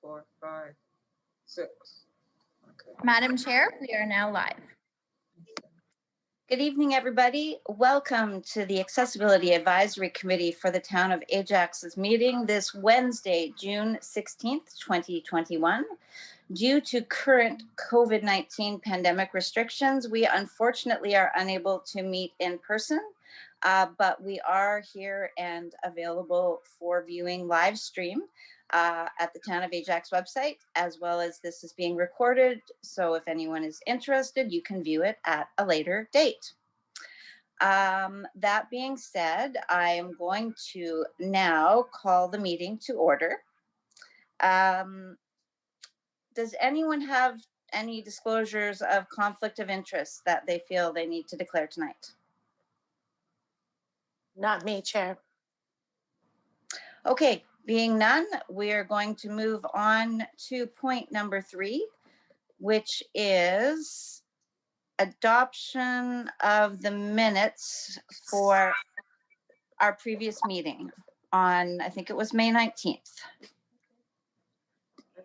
4, 5, 6. Okay. Madam Chair, we are now live. Good evening, everybody. Welcome to the Accessibility Advisory Committee for the Town of Ajax's meeting this Wednesday, June 16th, 2021. Due to current COVID-19 pandemic restrictions, we unfortunately are unable to meet in person, but we are here and available for viewing live stream at the Town of Ajax website, as well as this is being recorded. So if anyone is interested, you can view it at a later date. That being said, I am going to now call the meeting to order. Does anyone have any disclosures of conflict of interest that they feel they need to declare tonight? Not me, Chair. Okay, being none, we are going to move on to point number 3, which is adoption of the minutes for our previous meeting on, I think it was May 19th.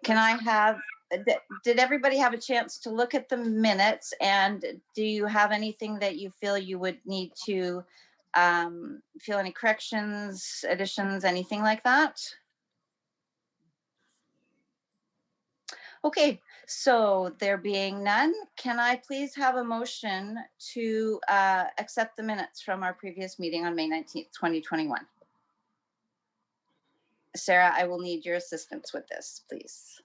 Can I have, did everybody have a chance to look at the minutes, and do you have anything that you feel you would need to feel any corrections, additions, anything like that? Okay, so there being none, can I please have a motion to accept the minutes from our previous meeting on May 19th, 2021? Sarah, I will need your assistance with this, please.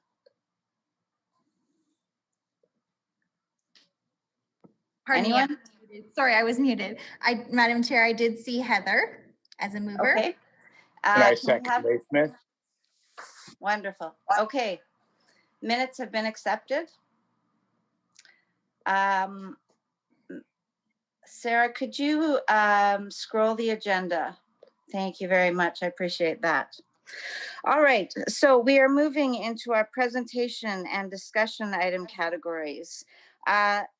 Pardon Anyone? me. Sorry, I was muted. Madam Chair, I did see Heather as a mover. Okay. Can I Can we second have- Ray Smith? Wonderful. Okay. Minutes have been accepted. Sarah, could you scroll the agenda? Thank you very much. I appreciate that. All right, so we are moving into our presentation and discussion item categories.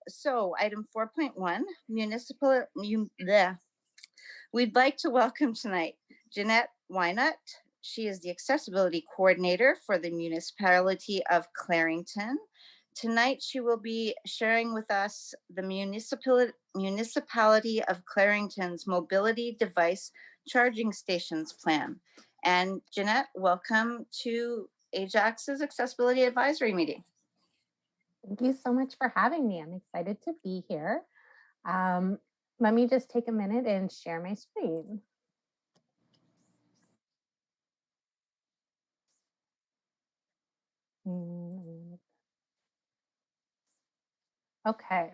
So item 4.1, municipal, we'd like to welcome tonight Jeanette, Wyant. She is the accessibility coordinator for the municipality of Clarington. Tonight, she will be sharing with us the municipality of Clarington's mobility device charging stations plan. And Jeanette, welcome to Ajax's Accessibility Advisory Meeting. Thank you so much for having me. I'm excited to be here. Let me just take a minute and share my screen. Okay,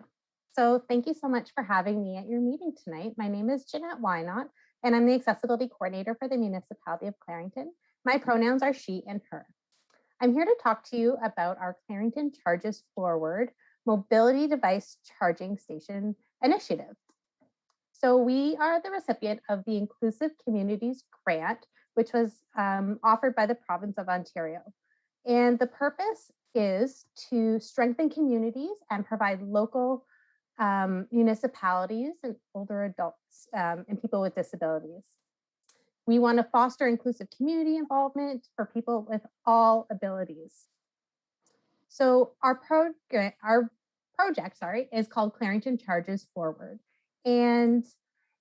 so thank you so much for having me at your meeting tonight. My name is Jeanette Wyant, and I'm the accessibility coordinator for the municipality of Clarington. My pronouns are she and her. I'm here to talk to you about our Clarington Charges Forward mobility device charging station initiative. So we are the recipient of the Inclusive Communities Grant, which was offered by the province of Ontario. And the purpose is to strengthen communities and provide local municipalities and older adults and people with disabilities. We want to foster inclusive community involvement for people with all abilities. So our project, is called Clarington Charges Forward. And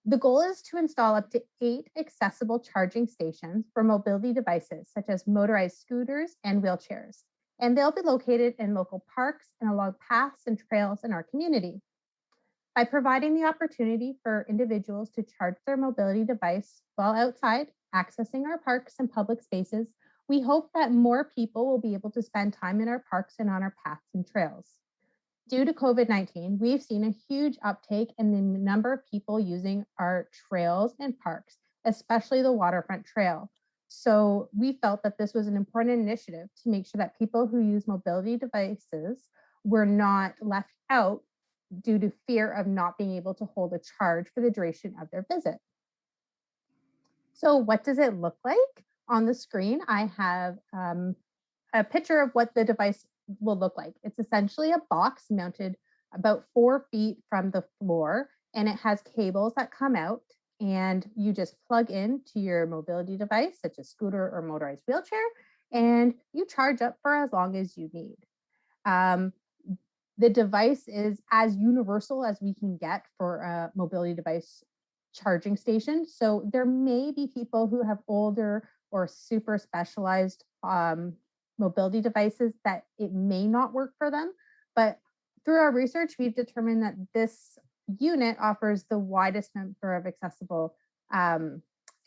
the goal is to install up to 8 accessible charging stations for mobility devices, such as motorized scooters and wheelchairs. And they'll be located in local parks and along paths and trails in our community. By providing the opportunity for individuals to charge their mobility device while outside, accessing our parks and public spaces, we hope that more people will be able to spend time in our parks and on our paths and trails. Due to COVID-19, we've seen a huge uptake in the number of people using our trails and parks, especially the waterfront trail. So we felt that this was an important initiative to make sure that people who use mobility devices were not left out due to fear of not being able to hold a charge for the duration of their visit. So what does it look like? On the screen, I have a picture of what the device will look like. It's essentially a box mounted about 4 feet from the floor, and it has cables that come out, and you just plug in to your mobility device, such as scooter or motorized wheelchair, and you charge up for as long as you need. The device is as universal as we can get for a mobility device charging station. So there may be people who have older or super specialized mobility devices that it may not work for them. But through our research, we've determined that this unit offers the widest number of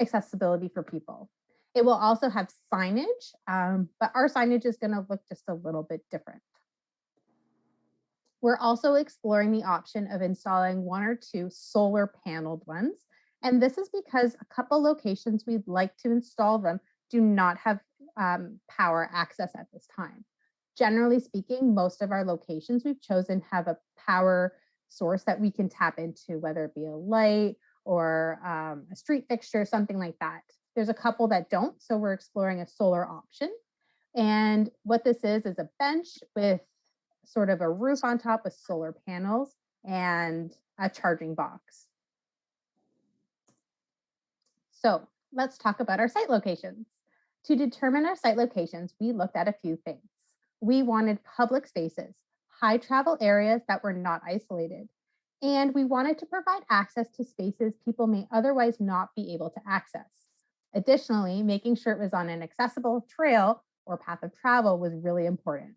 accessibility for people. It will also have signage, but our signage is going to look just a little bit different. We're also exploring the option of installing 1 or 2 solar paneled ones. And this is because a couple locations we'd like to install them do not have power access at this time. Generally speaking, most of our locations we've chosen have a power source that we can tap into, whether it be a light or a street fixture, something like that. There's a couple that don't, so we're exploring a solar option. And what this is a bench with sort of a roof on top with solar panels and a charging box. So let's talk about our site locations. To determine our site locations, we looked at a few things. We wanted public spaces, high travel areas that were not isolated, and we wanted to provide access to spaces people may otherwise not be able to access. Additionally, making sure it was on an accessible trail or path of travel was really important.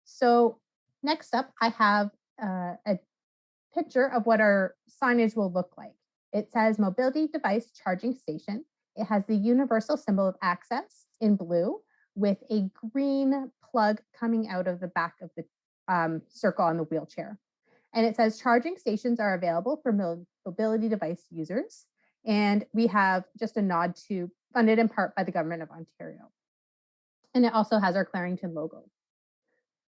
So next up, I have a picture of what our signage will look like. It says mobility device charging station. It has the universal symbol of access in blue with a green plug coming out of the back of the circle on the wheelchair. And it says charging stations are available for mobility device users. And we have just a nod to funded in part by the Government of Ontario. And it also has our Clarington logo.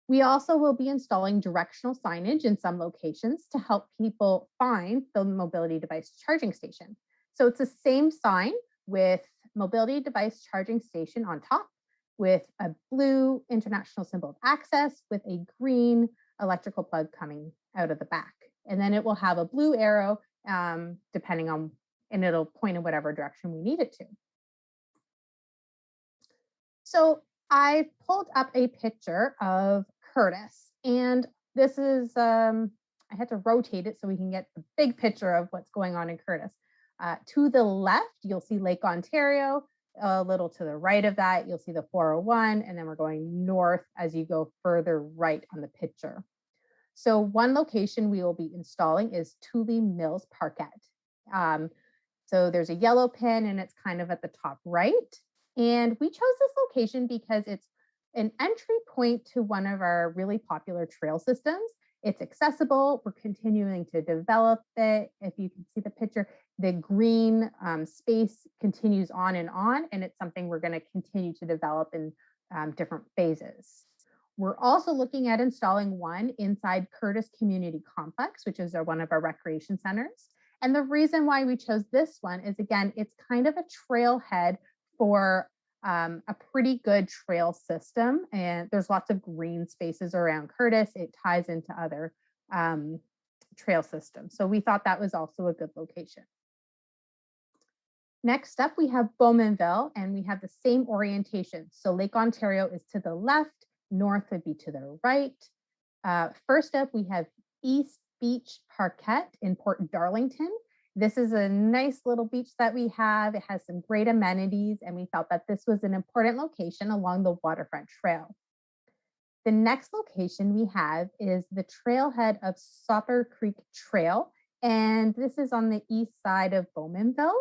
We also will be installing directional signage in some locations to help people find the mobility device charging station. So it's the same sign with mobility device charging station on top with a blue international symbol of access with a green electrical plug coming out of the back. And then it will have a blue arrow depending on, and it'll point in whatever direction we need it to. So I pulled up a picture of Curtis, and this is, I had to rotate it so we can get the big picture of what's going on in Curtis. To the left, you'll see Lake Ontario. A little to the right of that, you'll see the 401, and then we're going north as you go further right on the picture. So one location we will be installing is Thule Mills Parkette. So there's a yellow pin and it's kind of at the top right. And we chose this location because it's an entry point to one of our really popular trail systems. It's accessible. We're continuing to develop it. If you can see the picture, the green space continues on, and it's something we're going to continue to develop in different phases. We're also looking at installing one inside Curtis Community Complex, which is one of our recreation centers. And the reason why we chose this one is, again, it's kind of a trailhead for a pretty good trail system, and there's lots of green spaces around Curtis. It ties into other trail systems. So we thought that was also a good location. Next up, we have Bowmanville, and we have the same orientation. So Lake Ontario is to the left, north would be to the right. First up, we have East Beach Parkette in Port Darlington. This is a nice little beach that we have. It has some great amenities, and we felt that this was an important location along the waterfront trail. The next location we have is the trailhead of Sauper Creek Trail, and this is on the east side of Bowmanville.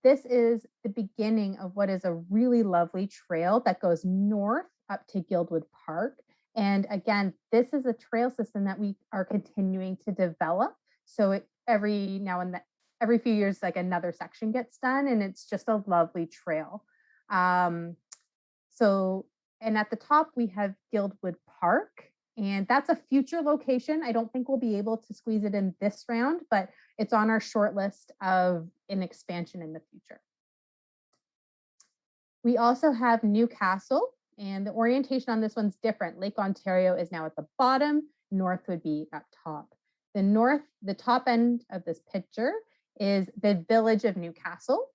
This is the beginning of what is a really lovely trail that goes north up to Guildwood Park. And again, this is a trail system that we are continuing to develop. So every now and then, every few years, like another section gets done, and it's just a lovely trail. And at the top, we have Guildwood Park, and that's a future location. I don't think we'll be able to squeeze it in this round, but it's on our short list of an expansion in the future. We also have Newcastle, and the orientation on this one's different. Lake Ontario is now at the bottom, north would be up top. The top end of this picture is the village of Newcastle.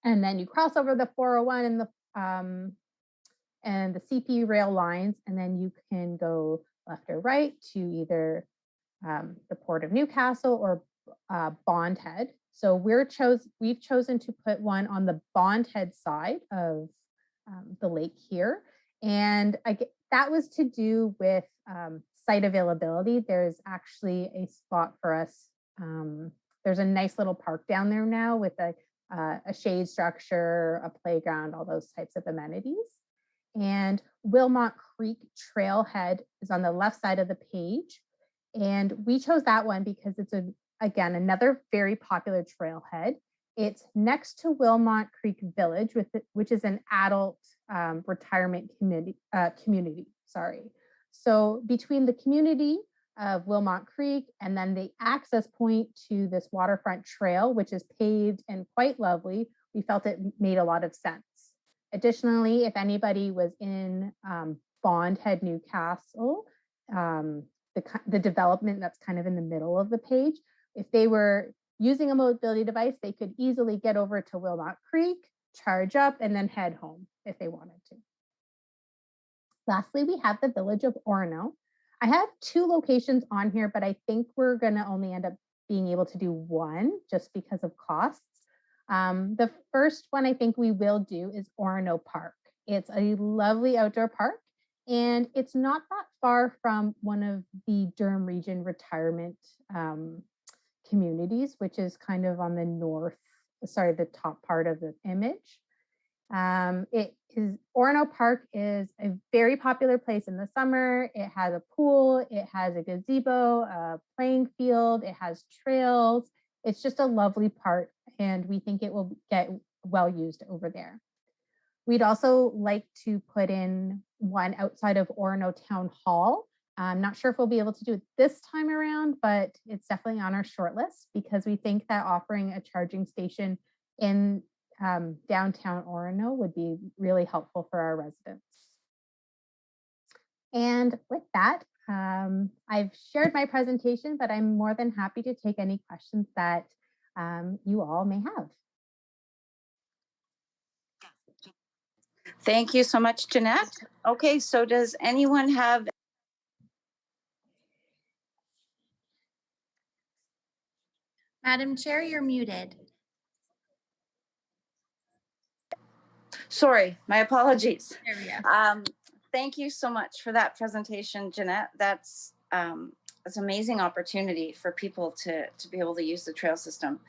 And then you cross over the 401 and the CP rail lines, and then you can go left or right to either the Port of Newcastle or Bond Head. So we've chosen to put one on the Bond Head side of the lake here. And that was to do with site availability. There's actually a spot for us. There's a nice little park down there now with a shade structure, a playground, all those types of amenities. And Wilmot Creek Trailhead is on the left side of the page. And we chose that one because it's, again, another very popular trailhead. It's next to Wilmot Creek Village, which is an adult retirement community. So between the community of Wilmot Creek and then the access point to this waterfront trail, which is paved and quite lovely, we felt it made a lot of sense. Additionally, if anybody was in Bond Head, Newcastle, the development that's kind of in the middle of the page, if they were using a mobility device, they could easily get over to Wilmot Creek, charge up, and then head home if they wanted to. Lastly, we have the village of Orono. I have 2 locations on here, but I think we're going to only end up being able to do one just because of costs. The first one I think we will do is Orono Park. It's a lovely outdoor park, and it's not that far from one of the Durham Region retirement communities, which is kind of on the top part of the image. Orono Park is a very popular place in the summer. It has a pool, it has a gazebo, a playing field, it has trails. It's just a lovely park, and we think it will get well used over there. We'd also like to put in one outside of Orono Town Hall. I'm not sure if we'll be able to do it this time around, but it's definitely on our short list because we think that offering a charging station in downtown Orono would be really helpful for our residents. And with that, I've shared my presentation, but I'm more than happy to take any questions that you all may have. Thank you so much, Jeanette. Okay, so does anyone have? Madam Chair, you're muted. Sorry, my apologies. There we go. Thank you so much for that presentation, Jeanette. That's an amazing opportunity for people to be able to use the trail system.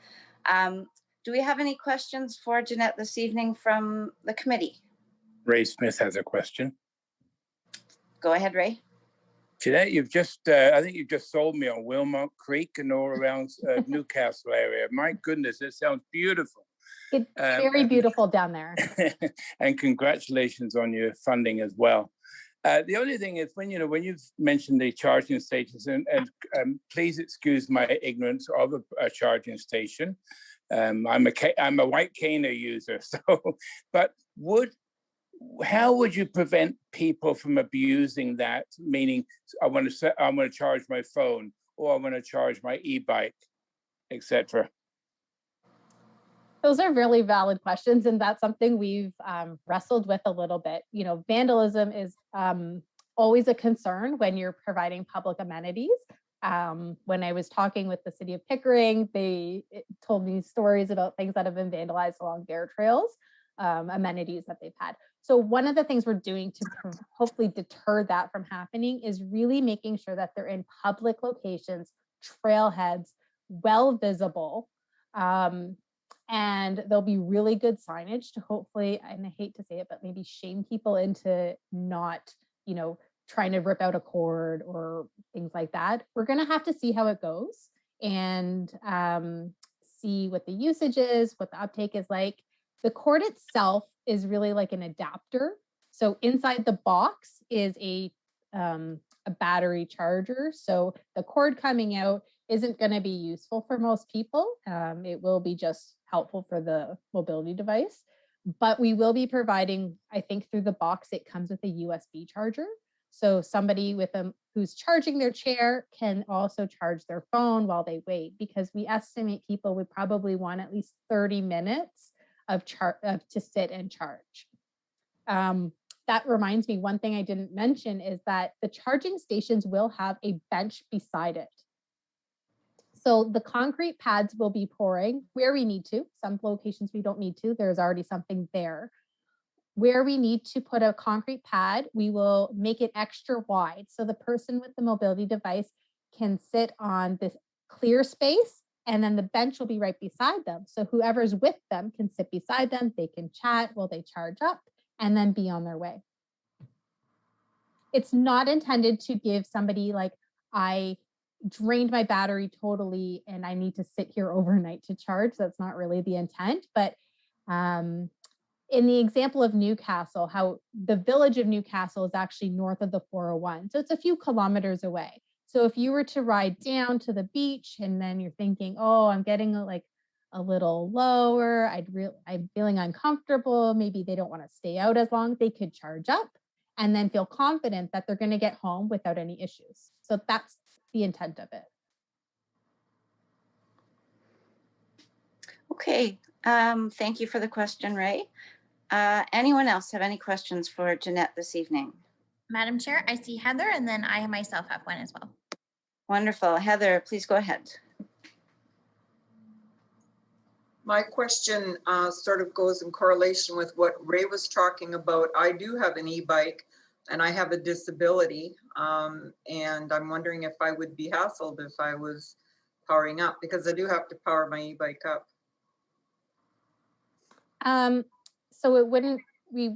Do we have any questions for Jeanette this evening from the committee? Ray Smith has a question. Go ahead, Ray. Jeanette, I think you've just sold me on Wilmot Creek and all around Newcastle area. My goodness, it sounds beautiful. It's very beautiful down there. And congratulations on your funding as well. The only thing is when you've mentioned the charging stations, and please excuse my ignorance of a charging station. I'm a white caner user, but how would you prevent people from abusing that? Meaning, I want to charge my phone, or I want to charge my e-bike, etc. Those are really valid questions, and that's something we've wrestled with a little bit. Vandalism is always a concern when you're providing public amenities. When I was talking with the city of Pickering, they told me stories about things that have been vandalized along their trails, amenities that they've had. So one of the things we're doing to hopefully deter that from happening is really making sure that they're in public locations, trailheads, well visible, and there'll be really good signage to hopefully, and I hate to say it, but maybe shame people into not, trying to rip out a cord or things like that. We're going to have to see how it goes and see what the usage is, what the uptake is like. The cord itself is really like an adapter. So inside the box is a battery charger. So the cord coming out isn't going to be useful for most people. It will be just helpful for the mobility device. But we will be providing, I think through the box, it comes with a USB charger. So somebody who's charging their chair can also charge their phone while they wait, because we estimate people would probably want at least 30 minutes to sit and charge. That reminds me, one thing I didn't mention is that the charging stations will have a bench beside it. So the concrete pads will be pouring where we need to. Some locations we don't need to. There's already something there. Where we need to put a concrete pad, we will make it extra wide. So the person with the mobility device can sit on this clear space, and then the bench will be right beside them. So whoever's with them can sit beside them. They can chat while they charge up and then be on their way. It's not intended to give somebody like, I drained my battery totally and I need to sit here overnight to charge. That's not really the intent. But in the example of Newcastle, how the village of Newcastle is actually north of the 401. So it's a few kilometers away. So if you were to ride down to the beach and then you're thinking, oh, I'm getting a little lower, I'm feeling uncomfortable, maybe they don't want to stay out as long, they could charge up and then feel confident that they're going to get home without any issues. So that's the intent of it. Okay, thank you for the question, Ray. Anyone else have any questions for Jeanette this evening? Madam Chair, I see Heather, and then I myself have one as well. Wonderful. Heather, please go ahead. My question sort of goes in correlation with what Ray was talking about. I do have an e-bike and I have a disability, and I'm wondering if I would be hassled if I was powering up, because I do have to power my e-bike up. So we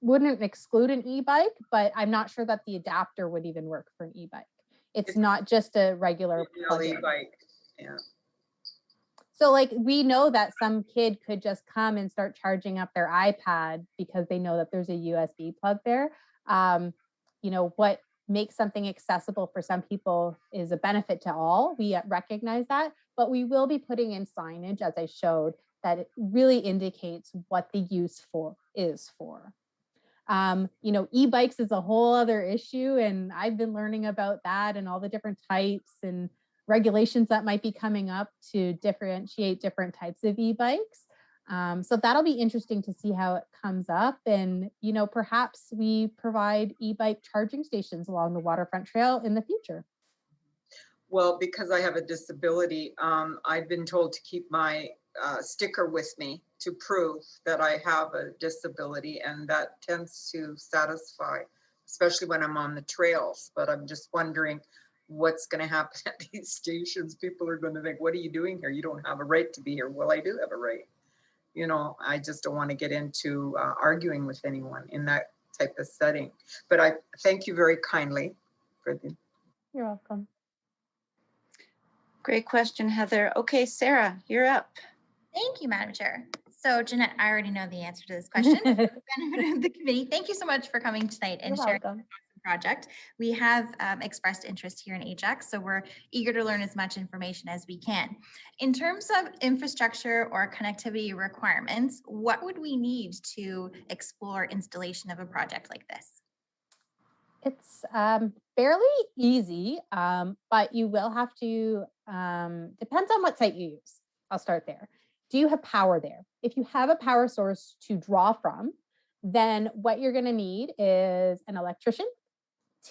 wouldn't exclude an e-bike, but I'm not sure that the adapter would even work for an e-bike. It's not just a regular e-bike. Yeah. So like we know that some kid could just come and start charging up their iPad because they know that there's a USB plug there. You know, what makes something accessible for some people is a benefit to all. We recognize that, but we will be putting in signage, as I showed, that it really indicates what the use is for. You know, e-bikes is a whole other issue, and I've been learning about that and all the different types and regulations that might be coming up to differentiate different types of e-bikes. So that'll be interesting to see how it comes up. And, you know, perhaps we provide e-bike charging stations along the waterfront trail in the future. Well, because I have a disability, I've been told to keep my sticker with me to prove that I have a disability, and that tends to satisfy, especially when I'm on the trails. But I'm just wondering what's going to happen at these stations. People are going to think, what are you doing here? You don't have a right to be here. Well, I do have a right. You know, I just don't want to get into arguing with anyone in that type of setting. But I thank you very kindly for the. You're welcome. Great question, Heather. Okay, Sarah, you're up. Thank you, Madam Chair. So Jeanette, I already know the answer to this question. For the benefit of the committee, thank you so much for coming tonight and sharing the project. We have expressed interest here in Ajax, so we're eager to learn as much information as we can. In terms of infrastructure or connectivity requirements, what would we need to explore installation of a project like this? It's fairly easy, but you will have to, depends on what site you use. I'll start there. Do you have power there? If you have a power source to draw from, then what you're going to need is an electrician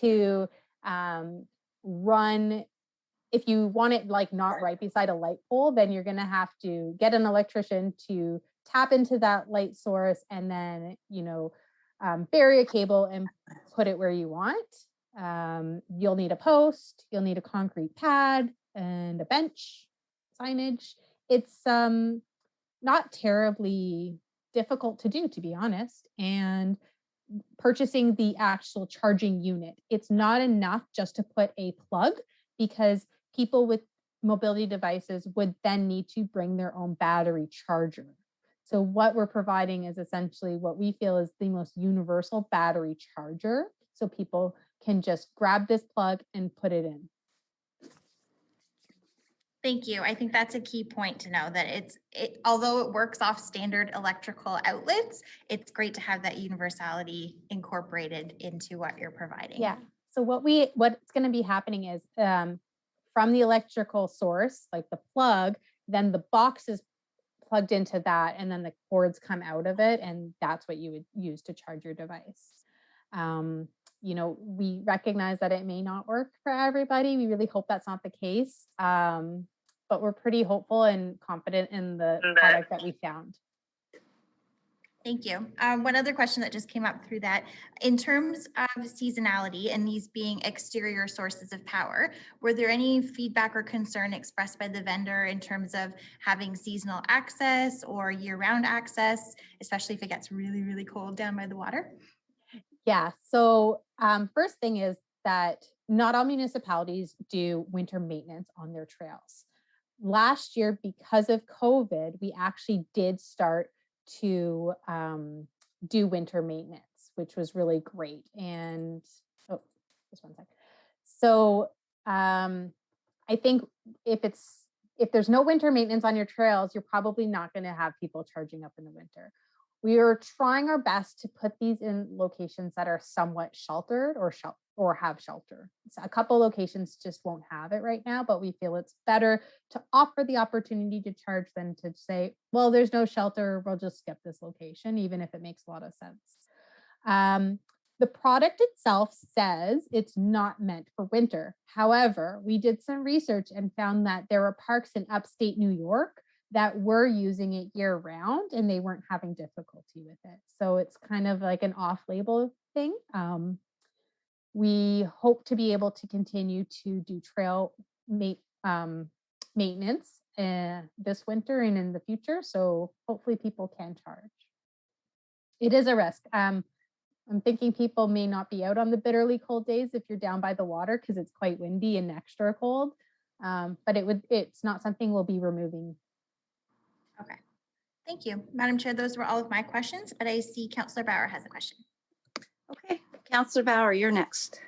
to run. If you want it like not right beside a light pole, then you're going to have to get an electrician to tap into that light source and then, you know, bury a cable and put it where you want. You'll need a post, you'll need a concrete pad and a bench, signage. It's not terribly difficult to do, to be honest. And purchasing the actual charging unit, it's not enough just to put a plug, because people with mobility devices would then need to bring their own battery charger. So what we're providing is essentially what we feel is the most universal battery charger. So people can just grab this plug and put it in. Thank you. I think that's a key point to know, that although it works off standard electrical outlets, it's great to have that universality incorporated into what you're providing. Yeah. So what's going to be happening is from the electrical source, like the plug, then the box is plugged into that, and then the cords come out of it, and that's what you would use to charge your device. You know, we recognize that it may not work for everybody. We really hope that's not the case. But we're pretty hopeful and confident in the product that we found. Thank you. One other question that just came up through that, in terms of seasonality and these being exterior sources of power, were there any feedback or concern expressed by the vendor in terms of having seasonal access or year-round access, especially if it gets really, really cold down by the water? Yeah, so first thing is that not all municipalities do winter maintenance on their trails. Last year, because of COVID, we actually did start to do winter maintenance, which was really great. And oh, just one sec. So I think if there's no winter maintenance on your trails, you're probably not going to have people charging up in the winter. We are trying our best to put these in locations that are somewhat sheltered or have shelter. So a couple locations just won't have it right now, but we feel it's better to offer the opportunity to charge than to say, well, there's no shelter, we'll just skip this location, even if it makes a lot of sense. The product itself says it's not meant for winter. However, we did some research and found that there are parks in upstate New York that were using it year round and they weren't having difficulty with it. So it's kind of like an off-label thing. We hope to be able to continue to do trail maintenance this winter and in the future. So hopefully people can charge. It is a risk. I'm thinking people may not be out on the bitterly cold days if you're down by the water because it's quite windy and extra cold. But it's not something we'll be removing. Okay, thank you. Madam Chair, those were all of my questions, but I see Councillor Bauer has a question. Okay, Councillor Bauer, you're next.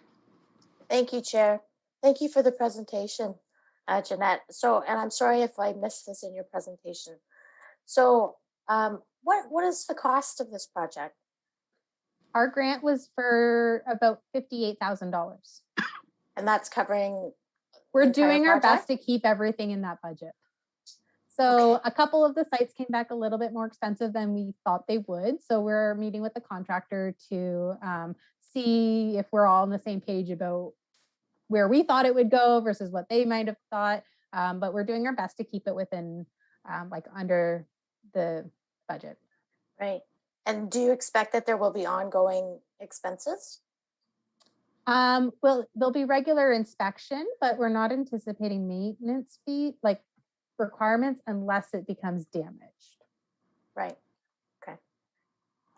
Thank you, Chair. Thank you for the presentation, Jeanette. And I'm sorry if I missed this in your presentation. So what is the cost of this project? Our grant was for about $58,000. And that's covering. We're doing our best to keep everything in that budget. So okay. A couple of the sites came back a little bit more expensive than we thought they would. So we're meeting with the contractor to see if we're all on the same page about where we thought it would go versus what they might have thought. But we're doing our best to keep it within like under the budget. Right. And do you expect that there will be ongoing expenses? Well, there'll be regular inspection, but we're not anticipating maintenance fee like requirements unless it becomes damaged. Right. Okay.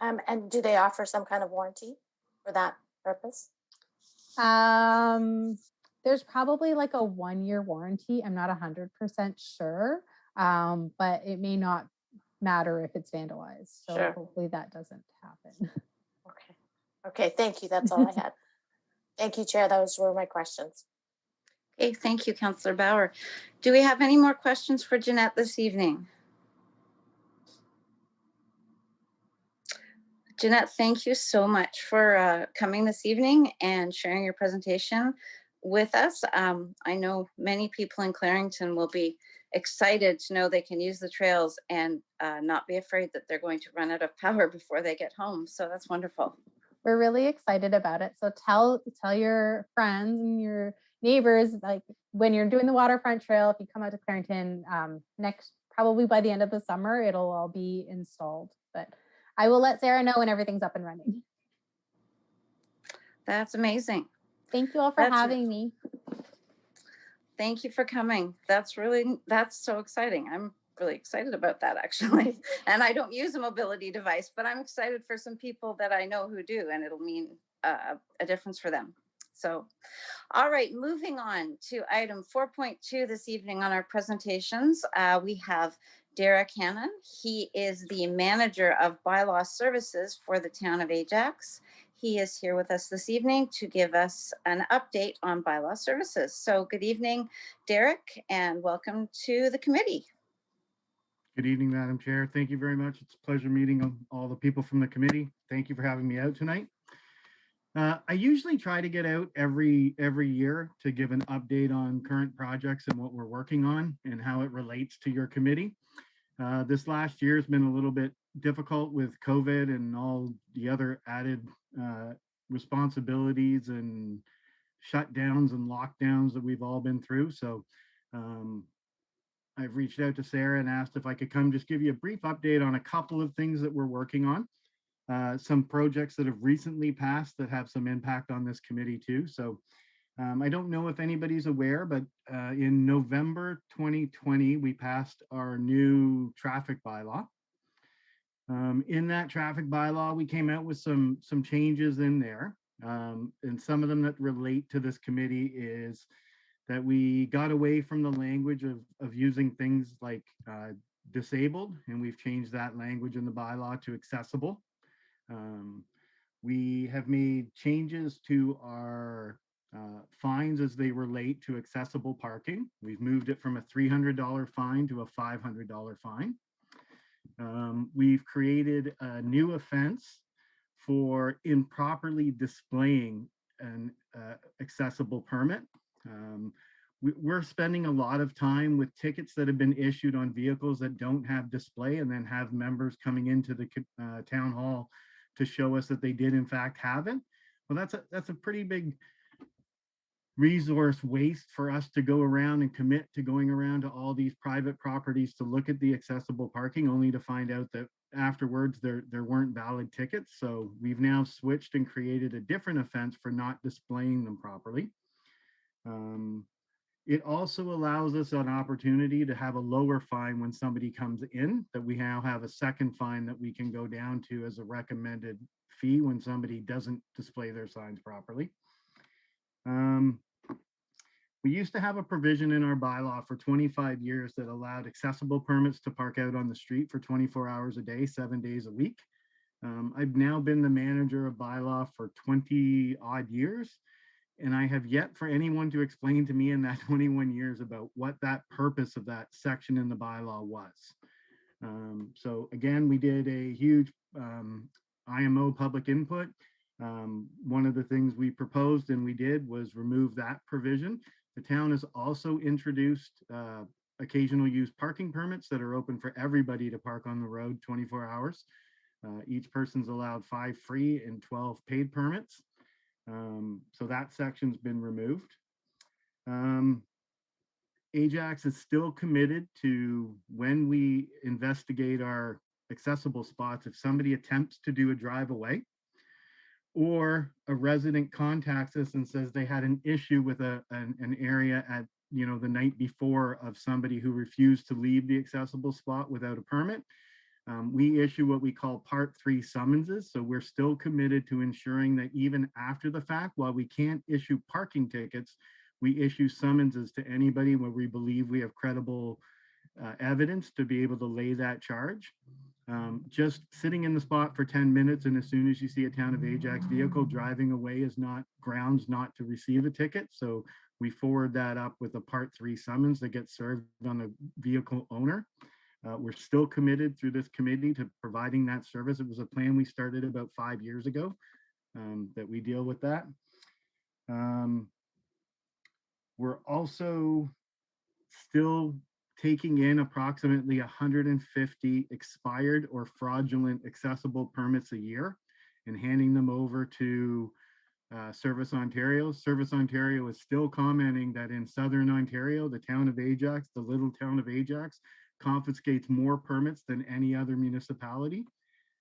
And do they offer some kind of warranty for that purpose? There's probably like a 1-year warranty. I'm not 100% sure, but it may not matter if it's vandalized. So sure. Hopefully that doesn't happen. Okay. Okay. Thank you. That's all I had. Thank you, Chair. Those were my questions. Okay, thank you, Councillor Bauer. Do we have any more questions for Jeanette this evening? Jeanette, thank you so much for coming this evening and sharing your presentation with us. I know many people in Clarington will be excited to know they can use the trails and not be afraid that they're going to run out of power before they get home. So that's wonderful. We're really excited about it. So tell your friends and your neighbors, like when you're doing the waterfront trail, if you come out to Clarington probably by the end of the summer, it'll all be installed. But I will let Sarah know when everything's up and running. That's amazing. Thank you all for having me. Thank you for coming. That's so exciting. I'm really excited about that actually. And I don't use a mobility device, but I'm excited for some people that I know who do, and it'll mean a difference for them. So, all right, moving on to item 4.2 this evening on our presentations, we have Derek Hannon. He is the manager of Bylaw services for the town of Ajax. He is here with us this evening to give us an update on Bylaw services. So good evening, Derek, and welcome to the committee. Good evening, Madam Chair. Thank you very much. It's a pleasure meeting all the people from the committee. Thank you for having me out tonight. I usually try to get out every year to give an update on current projects and what we're working on and how it relates to your committee. This last year has been a little bit difficult with COVID and all the other added responsibilities and shutdowns and lockdowns that we've all been through. So I've reached out to Sarah and asked if I could come just give you a brief update on a couple of things that we're working on. Some projects that have recently passed that have some impact on this committee too. So I don't know if anybody's aware, but in November 2020, we passed our new traffic bylaw. In that traffic bylaw, we came out with some changes in there. And some of them that relate to this committee is that we got away from the language of using things like disabled, and we've changed that language in the bylaw to accessible. We have made changes to our fines as they relate to accessible parking. We've moved it from a $300 fine to a $500 fine. We've created a new offense for improperly displaying an accessible permit. We're spending a lot of time with tickets that have been issued on vehicles that don't have display, and then have members coming into the town hall to show us that they did in fact have it. Well, that's a pretty big resource waste for us to go around and commit to going around to all these private properties to look at the accessible parking, only to find out that afterwards there weren't valid tickets. So we've now switched and created a different offense for not displaying them properly. It also allows us an opportunity to have a lower fine when somebody comes in, that we now have a second fine that we can go down to as a recommended fee when somebody doesn't display their signs properly. We used to have a provision in our bylaw for 25 years that allowed accessible permits to park out on the street for 24 hours a day, 7 days a week. I've now been the manager of bylaw for 20 odd years, and I have yet for anyone to explain to me in that 21 years about what that purpose of that section in the bylaw was. So again, we did a huge IMO public input. One of the things we proposed and we did was remove that provision. The town has also introduced occasional use parking permits that are open for everybody to park on the road 24 hours. Each person's allowed 5 free and 12 paid permits. So that section's been removed. Ajax is still committed to, when we investigate our accessible spots, if somebody attempts to do a drive away, or a resident contacts us and says they had an issue with an area at, you know, the night before of somebody who refused to leave the accessible spot without a permit, we issue what we call Part 3 summonses. So we're still committed to ensuring that even after the fact, while we can't issue parking tickets, we issue summonses to anybody where we believe we have credible evidence to be able to lay that charge. Just sitting in the spot for 10 minutes and as soon as you see a Town of Ajax vehicle driving away is not grounds not to receive a ticket. So we forward that up with a Part 3 summons that gets served on the vehicle owner. We're still committed through this committee to providing that service. It was a plan we started about 5 years ago that we deal with that. We're also still taking in approximately 150 expired or fraudulent accessible permits a year and handing them over to Service Ontario. Service Ontario is still commenting that in Southern Ontario, the Town of Ajax, the little town of Ajax, confiscates more permits than any other municipality.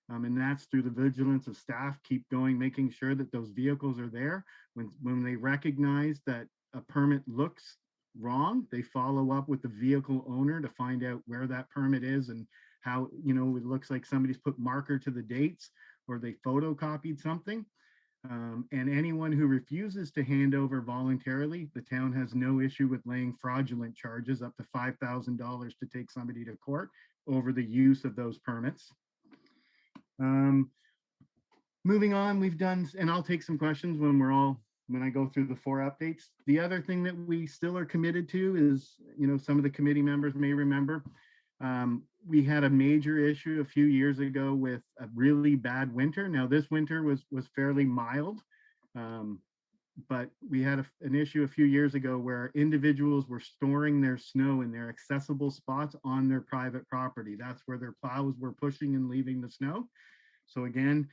And that's through the vigilance of staff, keep going, making sure that those vehicles are there. When they recognize that a permit looks wrong, they follow up with the vehicle owner to find out where that permit is and how, you know, it looks like somebody's put marker to the dates or they photocopied something. And anyone who refuses to hand over voluntarily, the town has no issue with laying fraudulent charges up to $5,000 to take somebody to court over the use of those permits. Moving on, we've done, and I'll take some questions when I go through the 4 updates. The other thing that we still are committed to is, you know, some of the committee members may remember, we had a major issue a few years ago with a really bad winter. Now this winter was fairly mild. but we had an issue a few years ago where individuals were storing their snow in their accessible spots on their private property. That's where their plows were pushing and leaving the snow. So again,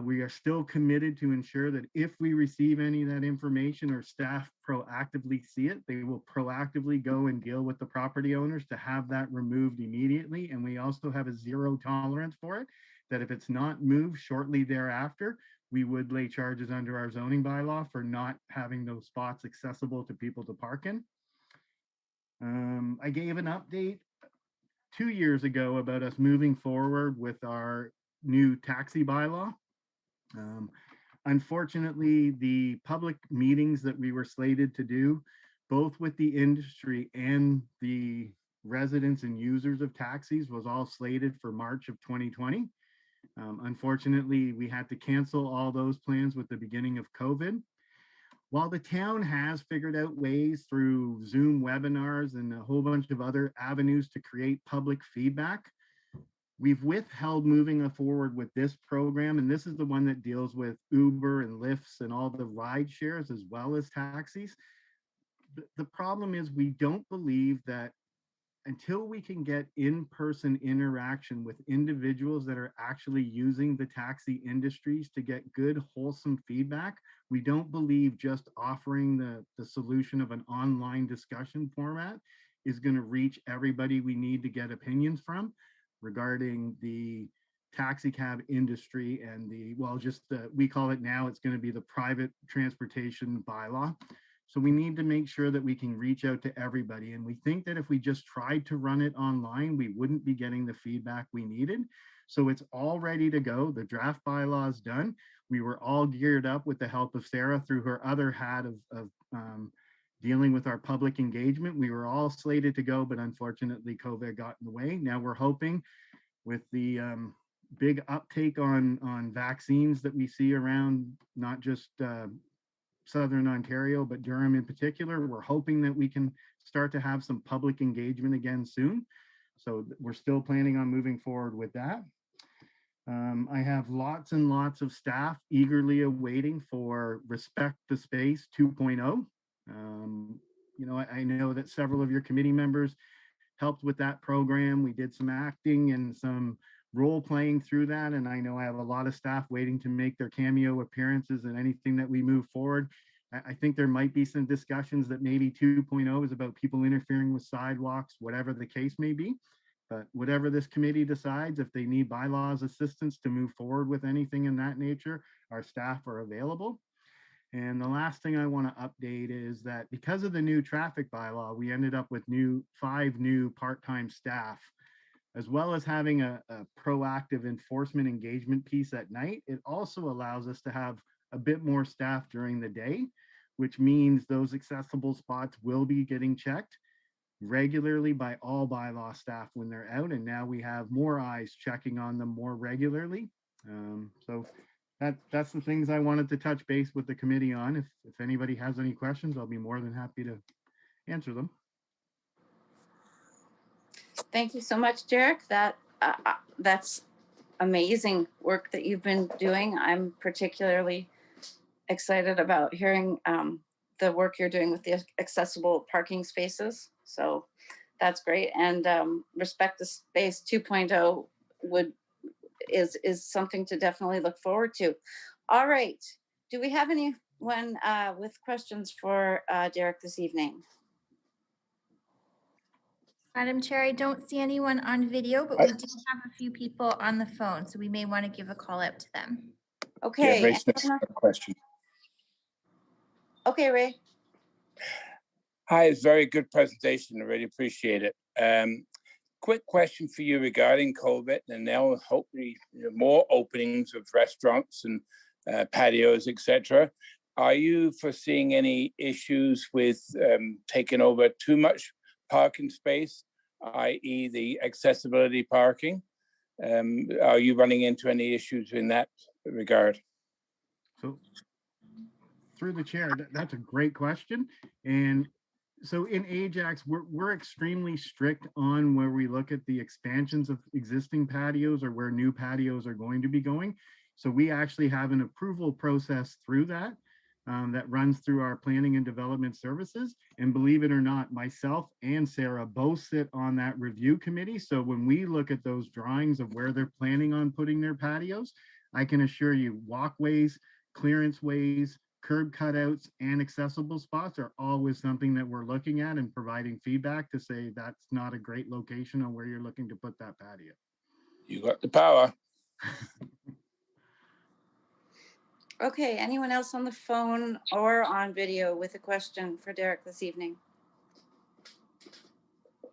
we are still committed to ensure that if we receive any of that information or staff proactively see it, they will proactively go and deal with the property owners to have that removed immediately. And we also have a zero tolerance for it, that if it's not moved shortly thereafter, we would lay charges under our zoning bylaw for not having those spots accessible to people to park in. I gave an update 2 years ago about us moving forward with our new taxi bylaw. Unfortunately, the public meetings that we were slated to do, both with the industry and the residents and users of taxis, was all slated for March of 2020. Unfortunately, we had to cancel all those plans with the beginning of COVID. While the town has figured out ways through Zoom webinars and a whole bunch of other avenues to create public feedback, we've withheld moving forward with this program. And this is the one that deals with Uber and Lyfts and all the ride shares as well as taxis. The problem is we don't believe that until we can get in-person interaction with individuals that are actually using the taxi industries to get good, wholesome feedback, we don't believe just offering the solution of an online discussion format is going to reach everybody we need to get opinions from regarding the taxi cab industry and we call it now, it's going to be the private transportation bylaw. So we need to make sure that we can reach out to everybody. And we think that if we just tried to run it online, we wouldn't be getting the feedback we needed. So it's all ready to go. The draft bylaw is done. We were all geared up with the help of Sarah through her other hat of dealing with our public engagement. We were all slated to go, but unfortunately COVID got in the way. Now we're hoping with the big uptake on vaccines that we see around, not just Southern Ontario, but Durham in particular, we're hoping that we can start to have some public engagement again soon. So we're still planning on moving forward with that. I have lots and lots of staff eagerly awaiting for Respect the Space 2.0. I know that several of your committee members helped with that program. We did some acting and some role playing through that. And I know I have a lot of staff waiting to make their cameo appearances and anything that we move forward. I think there might be some discussions that maybe 2.0 is about people interfering with sidewalks, whatever the case may be. But whatever this committee decides, if they need bylaws assistance to move forward with anything in that nature, our staff are available. And the last thing I want to update is that because of the new traffic bylaw, we ended up with 5 new part-time staff, as well as having a proactive enforcement engagement piece at night. It also allows us to have a bit more staff during the day, which means those accessible spots will be getting checked regularly by all bylaw staff when they're out. And now we have more eyes checking on them more regularly. So that's the things I wanted to touch base with the committee on. If anybody has any questions, I'll be more than happy to answer them. Thank you so much, Derek. That's amazing work that you've been doing. I'm particularly excited about hearing the work you're doing with the accessible parking spaces. So that's great. And Respect the Space 2.0 is something to definitely look forward to. All right. Do we have anyone with questions for Derek this evening? Madam Chair, I don't see anyone on video, but we do have a few people on the phone, so we may want to give a call out to them. Okay. Yeah, Ray Smith's got a question. Okay, Ray. Hi, it's a very good presentation. I really appreciate it. Quick question for you regarding COVID and now hopefully more openings of restaurants and patios, etc. Are you foreseeing any issues with taking over too much parking space, i.e. the accessibility parking? Are you running into any issues in that regard? So through the chair, that's a great question. And so in Ajax, we're extremely strict on where we look at the expansions of existing patios or where new patios are going to be going. So we actually have an approval process through that. that runs through our planning and development services. And believe it or not, myself and Sarah both sit on that review committee. So when we look at those drawings of where they're planning on putting their patios, I can assure you walkways, clearance ways, curb cutouts, and accessible spots are always something that we're looking at and providing feedback to say that's not a great location on where you're looking to put that patio. You got the power. Okay, anyone else on the phone or on video with a question for Derek this evening?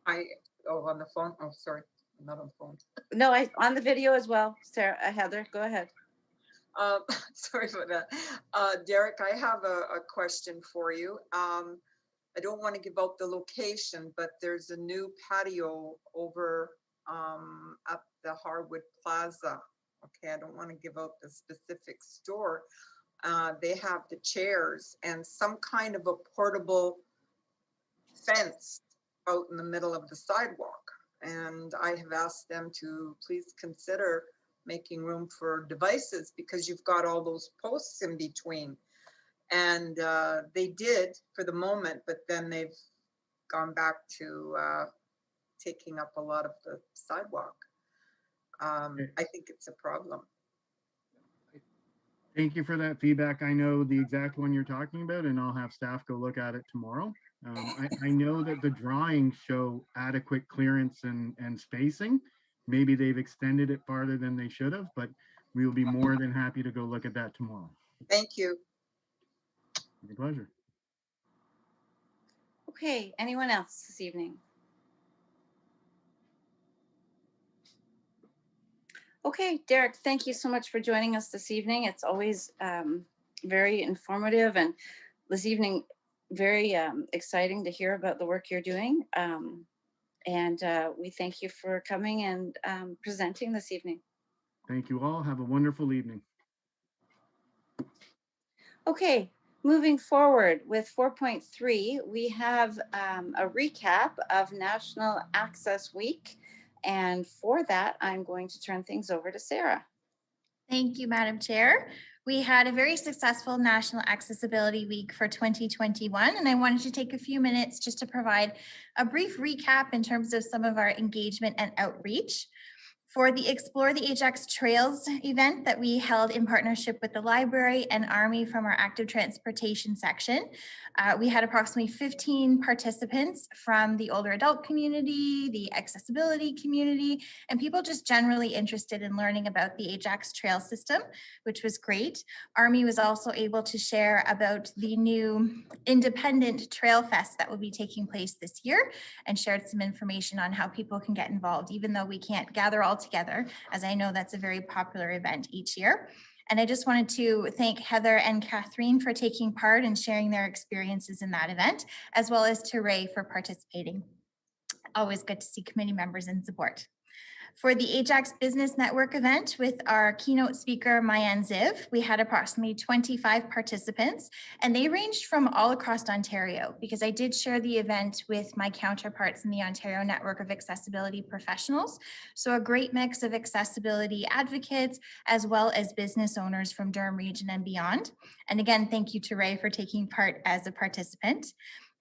On the phone. Oh, sorry, I'm not on the phone. No, on the video as well. Sarah, Heather, go ahead. Sorry about that. Derek, I have a question for you. I don't want to give out the location, but there's a new patio over at the Harwood Plaza. Okay, I don't want to give out the specific store. They have the chairs and some kind of a portable fence out in the middle of the sidewalk. And I have asked them to please consider making room for devices because you've got all those posts in between. And they did for the moment, but then they've gone back to taking up a lot of the sidewalk. I think it's a problem. Thank you for that feedback. I know the exact one you're talking about, and I'll have staff go look at it tomorrow. I know that the drawings show adequate clearance and spacing. Maybe they've extended it farther than they should have, but we will be more than happy to go look at that tomorrow. Thank you. My pleasure. Okay, anyone else this evening? Okay, Derek, thank you so much for joining us this evening. It's always very informative, and this evening, very exciting to hear about the work you're doing. And we thank you for coming and presenting this evening. Thank you all. Have a wonderful evening. Okay, moving forward with 4.3, we have a recap of National Access Week. And for that, I'm going to turn things over to Sarah. Thank you, Madam Chair. We had a very successful National Accessibility Week for 2021, and I wanted to take a few minutes just to provide a brief recap in terms of some of our engagement and outreach. For the Explore the Ajax Trails event that we held in partnership with the library and Army from our active transportation section, we had approximately 15 participants from the older adult community, the accessibility community, and people just generally interested in learning about the Ajax trail system, which was great. Army was also able to share about the new independent trail fest that will be taking place this year and shared some information on how people can get involved, even though we can't gather all together, as I know that's a very popular event each year. And I just wanted to thank Heather and Catherine for taking part and sharing their experiences in that event, as well as to Ray for participating. Always good to see committee members in support. For the Ajax Business Network event with our keynote speaker, Mayan Ziv, we had approximately 25 participants, and they ranged from all across Ontario because I did share the event with my counterparts in the Ontario Network of Accessibility Professionals. So a great mix of accessibility advocates as well as business owners from Durham Region and beyond. And again, thank you to Ray for taking part as a participant.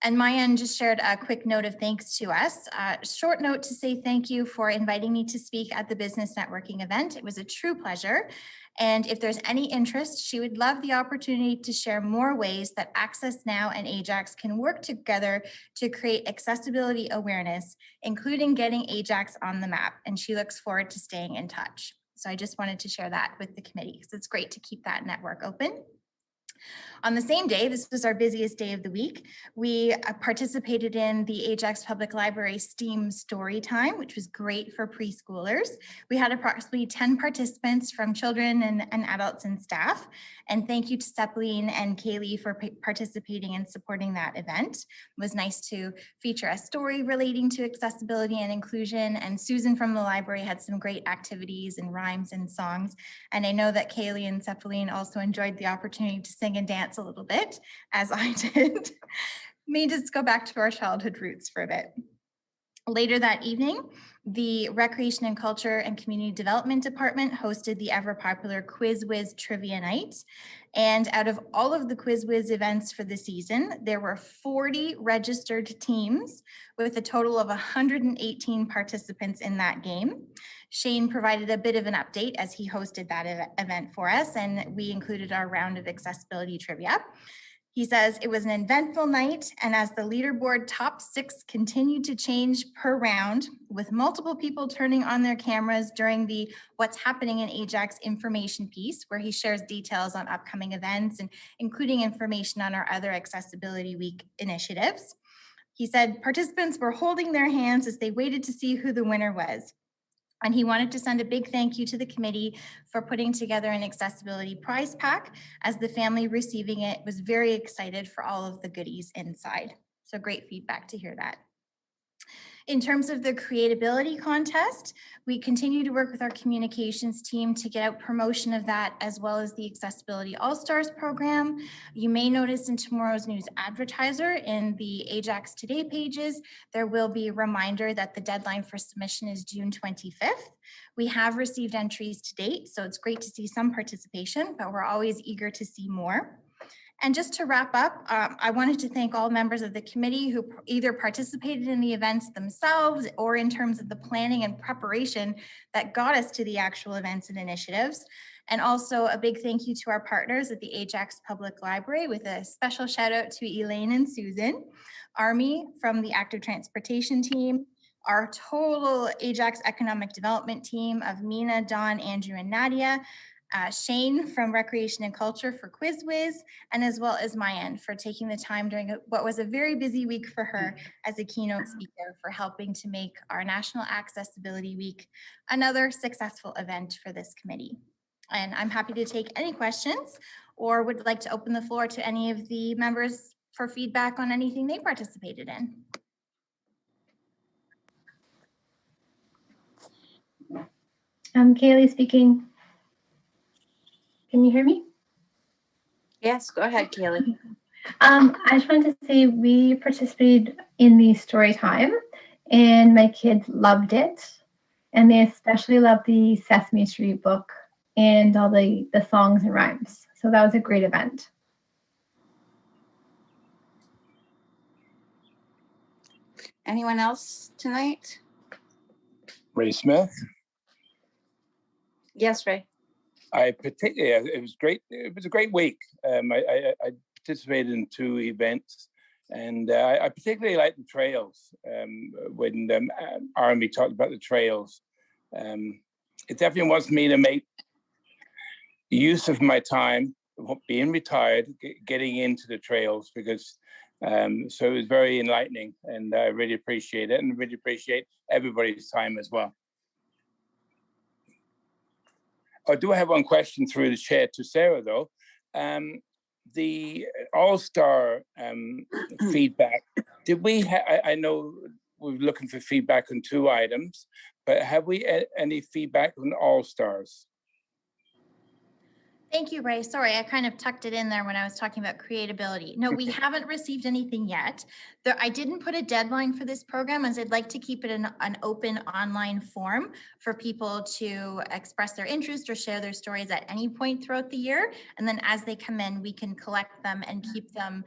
And Mayan just shared a quick note of thanks to us. Short note to say thank you for inviting me to speak at the business networking event. It was a true pleasure. And if there's any interest, she would love the opportunity to share more ways that Access Now and Ajax can work together to create accessibility awareness, including getting Ajax on the map. And she looks forward to staying in touch. So I just wanted to share that with the committee because it's great to keep that network open. On the same day, this was our busiest day of the week, we participated in the Ajax Public Library STEAM Story Time, which was great for preschoolers. We had approximately 10 participants from children and adults and staff. And thank you to Seppeline and Kaylee for participating and supporting that event. It was nice to feature a story relating to accessibility and inclusion. And Susan from the library had some great activities and rhymes and songs. And I know that Kaylee and Seppeline also enjoyed the opportunity to sing and dance a little bit, as I did. May just go back to our childhood roots for a bit. Later that evening, the Recreation and Culture and Community Development Department hosted the ever popular Quiz Whiz Trivia Night. And out of all of the Quiz Whiz events for the season, there were 40 registered teams with a total of 118 participants in that game. Shane provided a bit of an update as he hosted that event for us, and we included our round of accessibility trivia. He says it was an eventful night, and as the leaderboard top 6 continued to change per round, with multiple people turning on their cameras during the What's Happening in Ajax information piece, where he shares details on upcoming events and including information on our other Accessibility Week initiatives. He said participants were holding their hands as they waited to see who the winner was. And he wanted to send a big thank you to the committee for putting together an accessibility prize pack, as the family receiving it was very excited for all of the goodies inside. So great feedback to hear that. In terms of the creatability contest, we continue to work with our communications team to get out promotion of that, as well as the Accessibility AllStars program. You may notice in tomorrow's news advertiser in the Ajax Today pages, there will be a reminder that the deadline for submission is June 25th. We have received entries to date, so it's great to see some participation, but we're always eager to see more. And just to wrap up, I wanted to thank all members of the committee who either participated in the events themselves or in terms of the planning and preparation that got us to the actual events and initiatives. And also a big thank you to our partners at the Ajax Public Library, with a special shout out to Elaine and Susan, Army from the Active Transportation team, our total Ajax Economic Development team of Mina, Dawn, Andrew, and Nadia, Shane from Recreation and Culture for Quiz Whiz, and as well as Wyant for taking the time during what was a very busy week for her as a keynote speaker, for helping to make our National Accessibility Week another successful event for this committee. And I'm happy to take any questions, or would like to open the floor to any of the members for feedback on anything they participated in. Kaylee speaking. Can you hear me? Yes, go ahead, Kaylee. I just wanted to say we participated in the story time, and my kids loved it, and they especially loved the Sesame Street book and all the songs and rhymes. So that was a great event. Anyone else tonight? Ray Smith. Yes, Ray. It was great. It was a great week. I participated in 2 events, and I particularly liked the trails. When Army talked about the trails, it definitely wants me to make use of my time, being retired, getting into the trails, because so it was very enlightening, and I really appreciate it, and really appreciate everybody's time as well. I do have one question through the chair to Sarah, though. The All-Star feedback, did we, I know we're looking for feedback on 2 items, but have we any feedback on All-Stars? Thank you, Ray. Sorry, I kind of tucked it in there when I was talking about creatability. No, we haven't received anything yet. I didn't put a deadline for this program, as I'd like to keep it an open online form for people to express their interest or share their stories at any point throughout the year. And then as they come in, we can collect them and keep them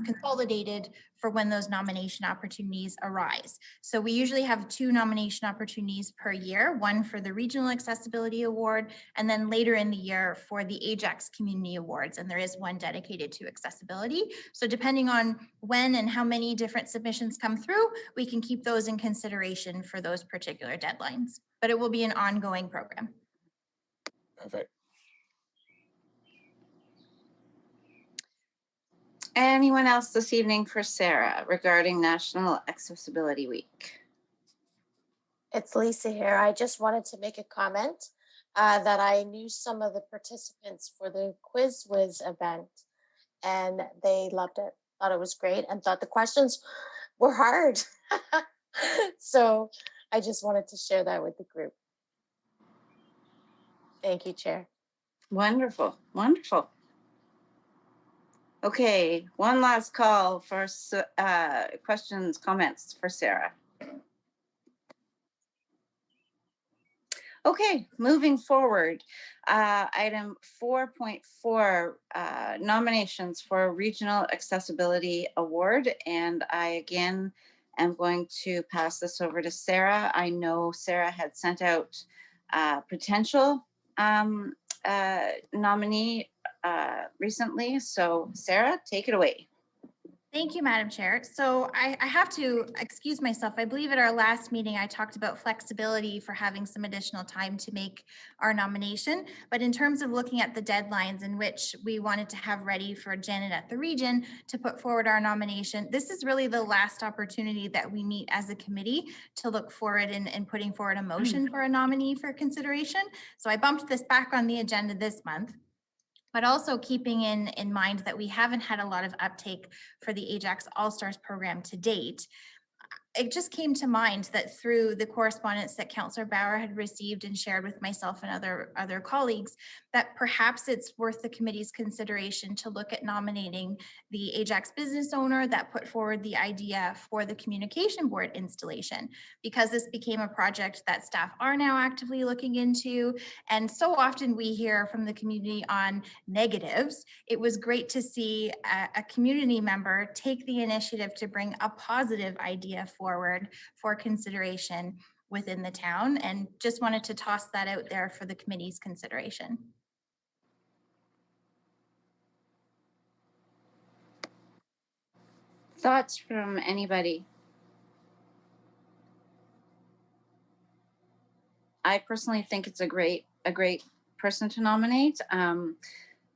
consolidated for when those nomination opportunities arise. So we usually have 2 nomination opportunities per year, one for the Regional Accessibility Award, and then later in the year for the Ajax Community Awards. And there is one dedicated to accessibility. So depending on when and how many different submissions come through, we can keep those in consideration for those particular deadlines. But it will be an ongoing program. Perfect. Anyone else this evening for Sarah regarding National Accessibility Week? It's Lisa here. I just wanted to make a comment that I knew some of the participants for the Quiz Whiz event, and they loved it, thought it was great, and thought the questions were hard. So I just wanted to share that with the group. Thank you, Chair. Wonderful, wonderful. Okay, one last call for questions, comments for Sarah. Okay, moving forward, item 4.4, nominations for Regional Accessibility Award. And I again am going to pass this over to Sarah. I know Sarah had sent out potential nominee recently. So Sarah, take it away. Thank you, Madam Chair. So I have to excuse myself. I believe at our last meeting, I talked about flexibility for having some additional time to make our nomination. But in terms of looking at the deadlines in which we wanted to have ready for Janet at the region to put forward our nomination, this is really the last opportunity that we meet as a committee to look forward and putting forward a motion for a nominee for consideration. So I bumped this back on the agenda this month, but also keeping in mind that we haven't had a lot of uptake for the Ajax All-Stars program to date. It just came to mind that through the correspondence that Councillor Bauer had received and shared with myself and other colleagues, that perhaps it's worth the committee's consideration to look at nominating the Ajax business owner that put forward the idea for the communication board installation, because this became a project that staff are now actively looking into. And so often we hear from the community on negatives. It was great to see a community member take the initiative to bring a positive idea forward for consideration within the town, and just wanted to toss that out there for the committee's consideration. Thoughts from anybody? I personally think it's a great person to nominate.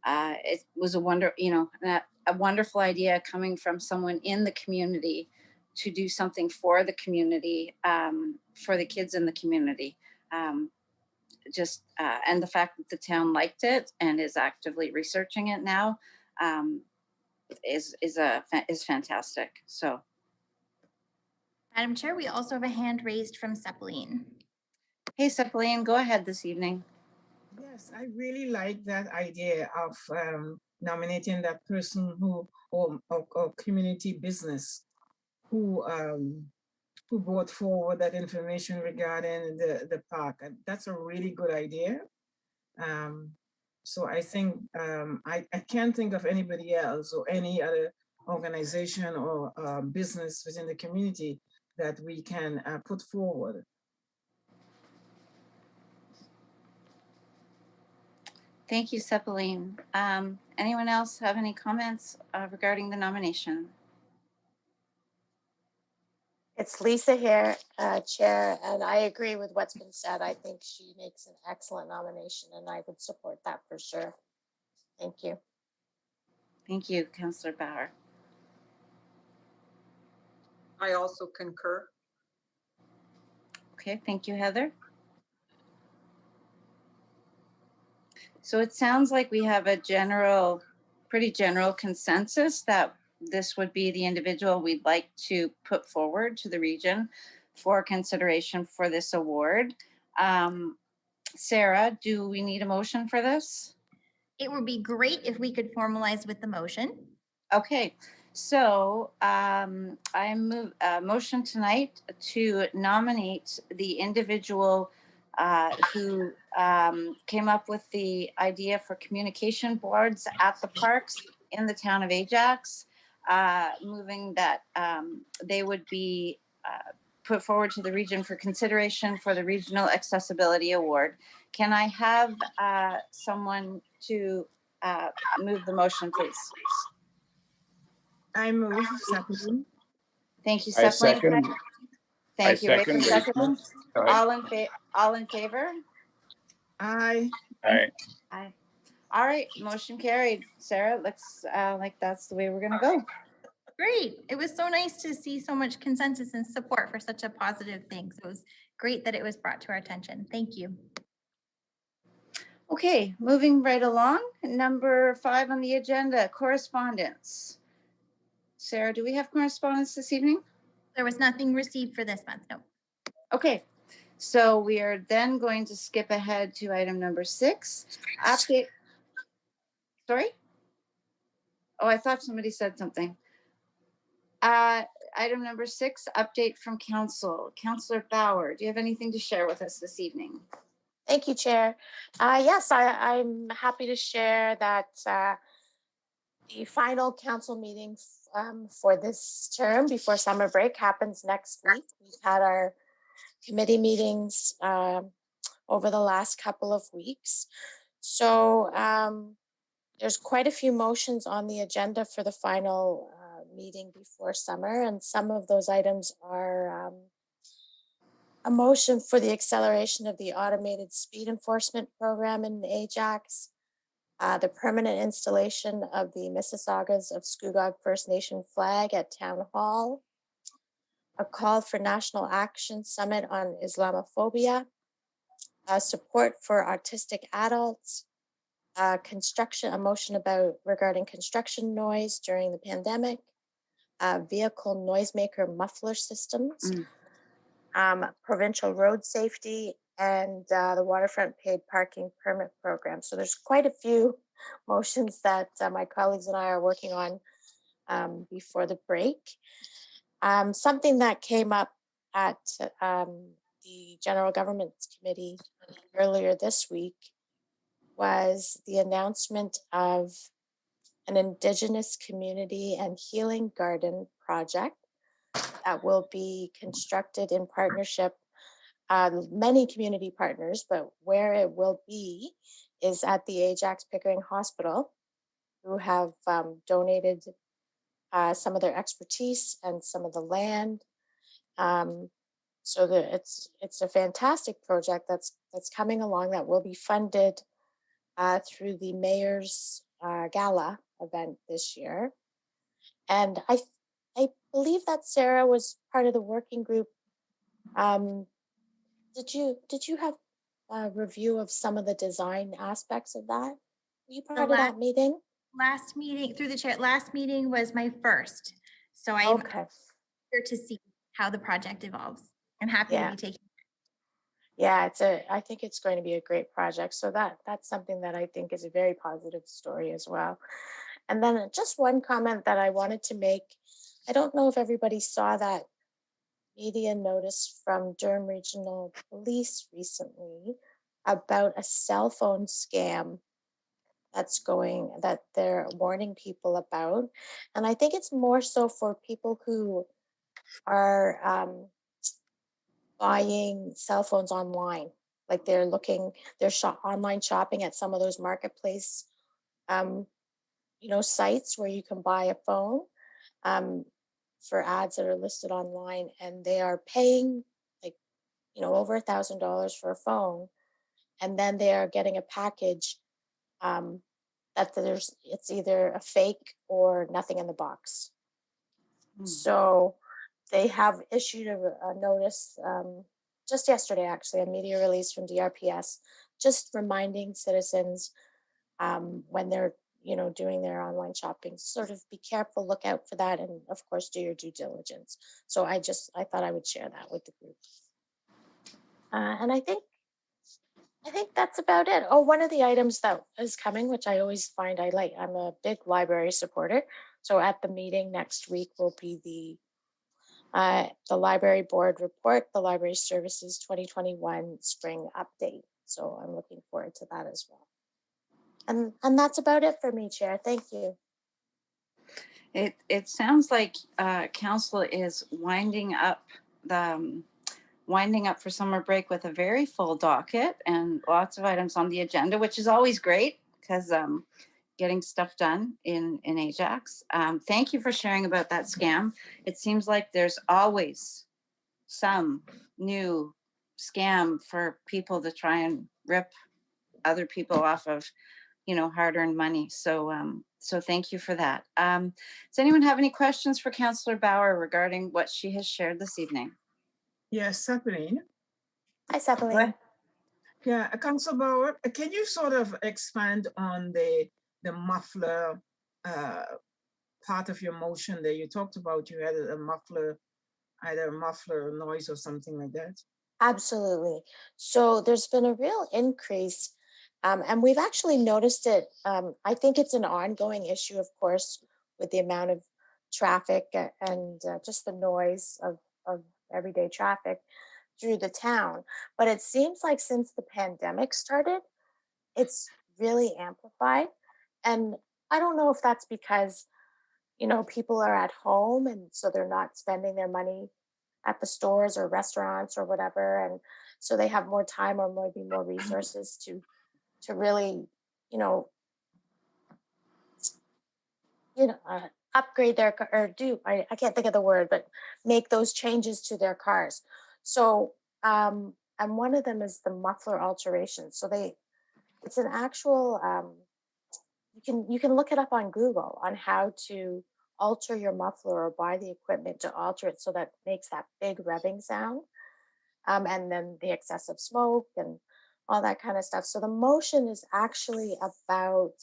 It was a wonderful idea coming from someone in the community to do something for the community, for the kids in the community. And the fact that the town liked it and is actively researching it now is fantastic. So, Madam Chair, we also have a hand raised from Seppeline. hey, Seppeline, go ahead this evening. Yes, I really like that idea of nominating that person who, or community business who brought forward that information regarding the park. And that's a really good idea. So I think I can't think of anybody else or any other organization or business within the community that we can put forward. Thank you, Seppeline. Anyone else have any comments regarding the nomination? It's Lisa here, Chair, and I agree with what's been said. I think she makes an excellent nomination, and I would support that for sure. Thank you. Thank you, Councillor Bauer. I also concur. Okay, thank you, Heather. So it sounds like we have a pretty general consensus that this would be the individual we'd like to put forward to the region for consideration for this award. Sarah, do we need a motion for this? It would be great if we could formalize with the motion. Okay, so I move a motion tonight to nominate the individual who came up with the idea for communication boards at the parks in the town of Ajax, moving that they would be put forward to the region for consideration for the Regional Accessibility Award. Can I have someone to move the motion, please? I move Seppeline. Thank you, I Seppeline. second. Thank you, Rachel. Second. Aye. All in favor? Aye. Aye. Aye. All right, motion carried. Sarah, looks like that's the way we're gonna go. Great. It was so nice to see so much consensus and support for such a positive thing. So it was great that it was brought to our attention. Thank you. Okay, moving right along. Number 5 on the agenda, correspondence. Sarah, do we have correspondence this evening? There was nothing received for this month, no. Okay, so we are then going to skip ahead to item number 6. Update. Sorry? Oh, I thought somebody said something. Item number 6, update from council. Councillor Bauer, do you have anything to share with us this evening? Thank you, Chair. Yes, I'm happy to share that the final council meeting for this term before summer break happens next week. We've had our committee meetings over the last couple of weeks. So there's quite a few motions on the agenda for the final meeting before summer, and some of those items are a motion for the acceleration of the automated speed enforcement program in Ajax, the permanent installation of the Mississaugas of Scugog First Nation flag at Town Hall, a call for National Action Summit on Islamophobia, support for autistic adults, a motion regarding construction noise during the pandemic, vehicle noisemaker muffler systems, provincial road safety, and the waterfront paid parking permit program. So there's quite a few motions that my colleagues and I are working on before the break. Something that came up at the General Government Committee earlier this week was the announcement of an Indigenous community and healing garden project that will be constructed in partnership, many community partners, but where it will be is at the Ajax Pickering Hospital, who have donated some of their expertise and some of the land. So that it's a fantastic project that's coming along that will be funded through the mayor's gala event this year. And I believe that Sarah was part of the working group. Did you have a review of some of the design aspects of that? Were you part of that meeting? Last meeting, through the chair, last meeting was my first. So I'm here to see how the project evolves. I'm happy to be taking. Yeah, I think it's going to be a great project. So that's something that I think is a very positive story as well. And then just one comment that I wanted to make. I don't know if everybody saw that media notice from Durham Regional Police recently about a cell phone scam that they're warning people about. And I think it's more so for people who are buying cell phones online. Like they're online shopping at some of those marketplace, sites where you can buy a phone for ads that are listed online, and they are paying over $1,000 for a phone, and then they are getting a package that it's either a fake or nothing in the box. So they have issued a notice just yesterday, actually, a media release from DRPS, just reminding citizens when they're doing their online shopping, sort of be careful, look out for that, and of course do your due diligence. So I thought I would share that with the group. And I think that's about it. Oh, one of the items that is coming, which I always find I'm a big library supporter. So at the meeting next week will be the library board report, the library services 2021 spring update. So I'm looking forward to that as well. And that's about it for me, Chair. Thank you. It sounds like Council is winding up for summer break with a very full docket and lots of items on the agenda, which is always great because getting stuff done in Ajax. Thank you for sharing about that scam. It seems like there's always some new scam for people to try and rip other people off of hard-earned money. So so thank you for that. Does anyone have any questions for Councillor Bauer regarding what she has shared this evening? Yes, Sappeline. Hi, Sappeline. Yeah, Councillor Bauer, can you sort of expand on the muffler part of your motion there? You talked about you had a muffler, either a muffler noise or something like that. Absolutely. So there's been a real increase, and we've actually noticed it. I think it's an ongoing issue, of course, with the amount of traffic and just the noise of everyday traffic. through the town. But it seems like since the pandemic started, it's really amplified. And I don't know if that's because, people are at home and so they're not spending their money at the stores or restaurants or whatever. And so they have more time or maybe more resources to really, you know, upgrade their car or I can't think of the word, but make those changes to their cars. So, and one of them is the muffler alteration. So it's an actual, you can look it up on Google on how to alter your muffler or buy the equipment to alter it so that it makes that big revving sound. And then the excessive smoke and all that kind of stuff. So the motion is actually about,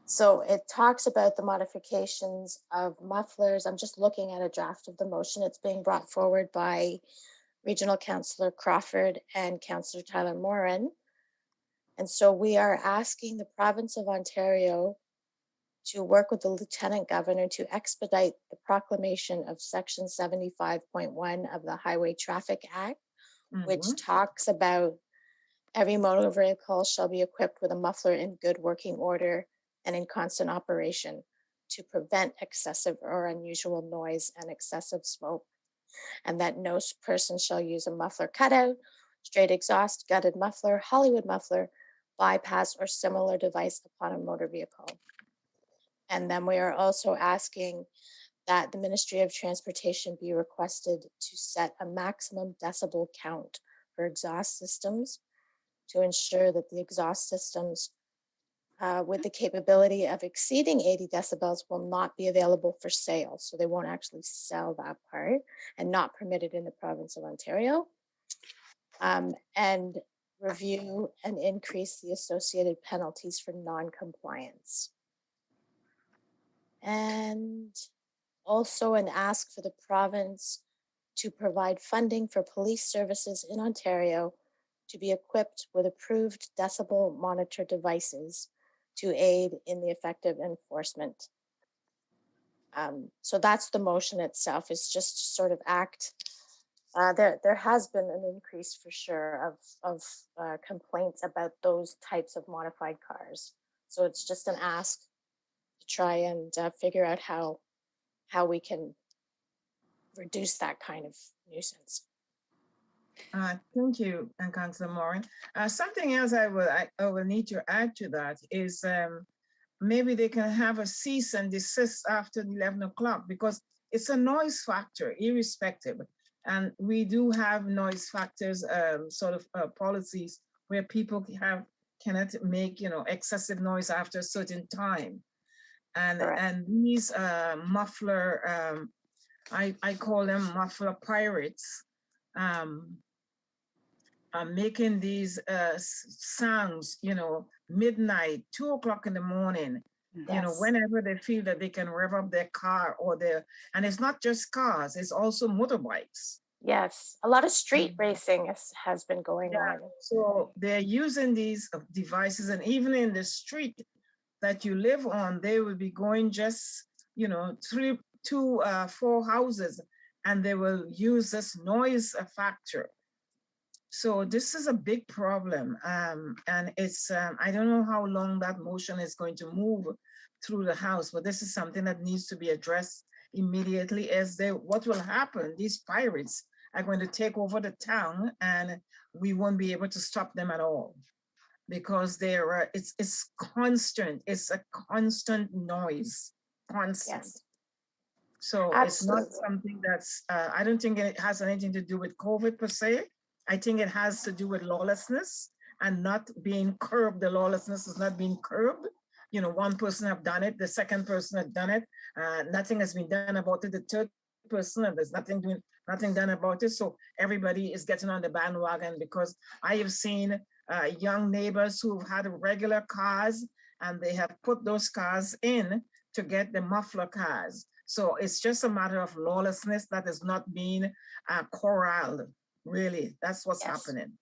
so it talks about the modifications of mufflers. I'm just looking at a draft of the motion. It's being brought forward by Regional Councillor Crawford and Councillor Tyler Morin. And so we are asking the province of Ontario to work with the Lieutenant Governor to expedite the proclamation of Section 75.1 of the Highway Traffic Act, which talks about every motor vehicle shall be equipped with a muffler in good working order and in constant operation to prevent excessive or unusual noise and excessive smoke, and that no person shall use a muffler cutout, straight exhaust, gutted muffler, Hollywood muffler, bypass, or similar device upon a motor vehicle. And then we are also asking that the Ministry of Transportation be requested to set a maximum decibel count for exhaust systems to ensure that the exhaust systems with the capability of exceeding 80 decibels will not be available for sale. So they won't actually sell that part and not permitted in the province of Ontario. And review and increase the associated penalties for non-compliance. And also an ask for the province to provide funding for police services in Ontario to be equipped with approved decibel monitor devices to aid in the effective enforcement. So that's the motion itself, is just to sort of act. There has been an increase for sure of complaints about those types of modified cars. So it's just an ask to try and figure out how we can reduce that kind of nuisance. Thank you, Councillor Morin. Something else I will need to add to that is maybe they can have a cease and desist after 11 o'clock, because it's a noise factor irrespective. And we do have noise factors policies where people cannot make excessive noise after a certain time. And these muffler, I call them muffler pirates, making these sounds, midnight, 2 o'clock in the morning, whenever they feel that they can rev up their car and it's not just cars, it's also motorbikes. Yes, a lot of street racing has been going on. So they're using these devices, and even in the street that you live on, they will be going just, 3 to 4 houses, and they will use this noise factor. So this is a big problem, and it's I don't know how long that motion is going to move through the House, but this is something that needs to be addressed immediately. What will happen? These pirates are going to take over the town, and we won't be able to stop them at all, because it's constant. It's a constant noise, constant. Yes. So absolutely. It's not something that's, I don't think it has anything to do with COVID per se. I think it has to do with lawlessness and not being curbed. The lawlessness is not being curbed. One person have done it, the second person have done it, nothing has been done about it, the third person, and there's nothing done about it. So everybody is getting on the bandwagon, because I have seen young neighbors who've had regular cars, and they have put those cars in to get the muffler cars. So it's just a matter of lawlessness that is not being corralled. Really, that's what's happening.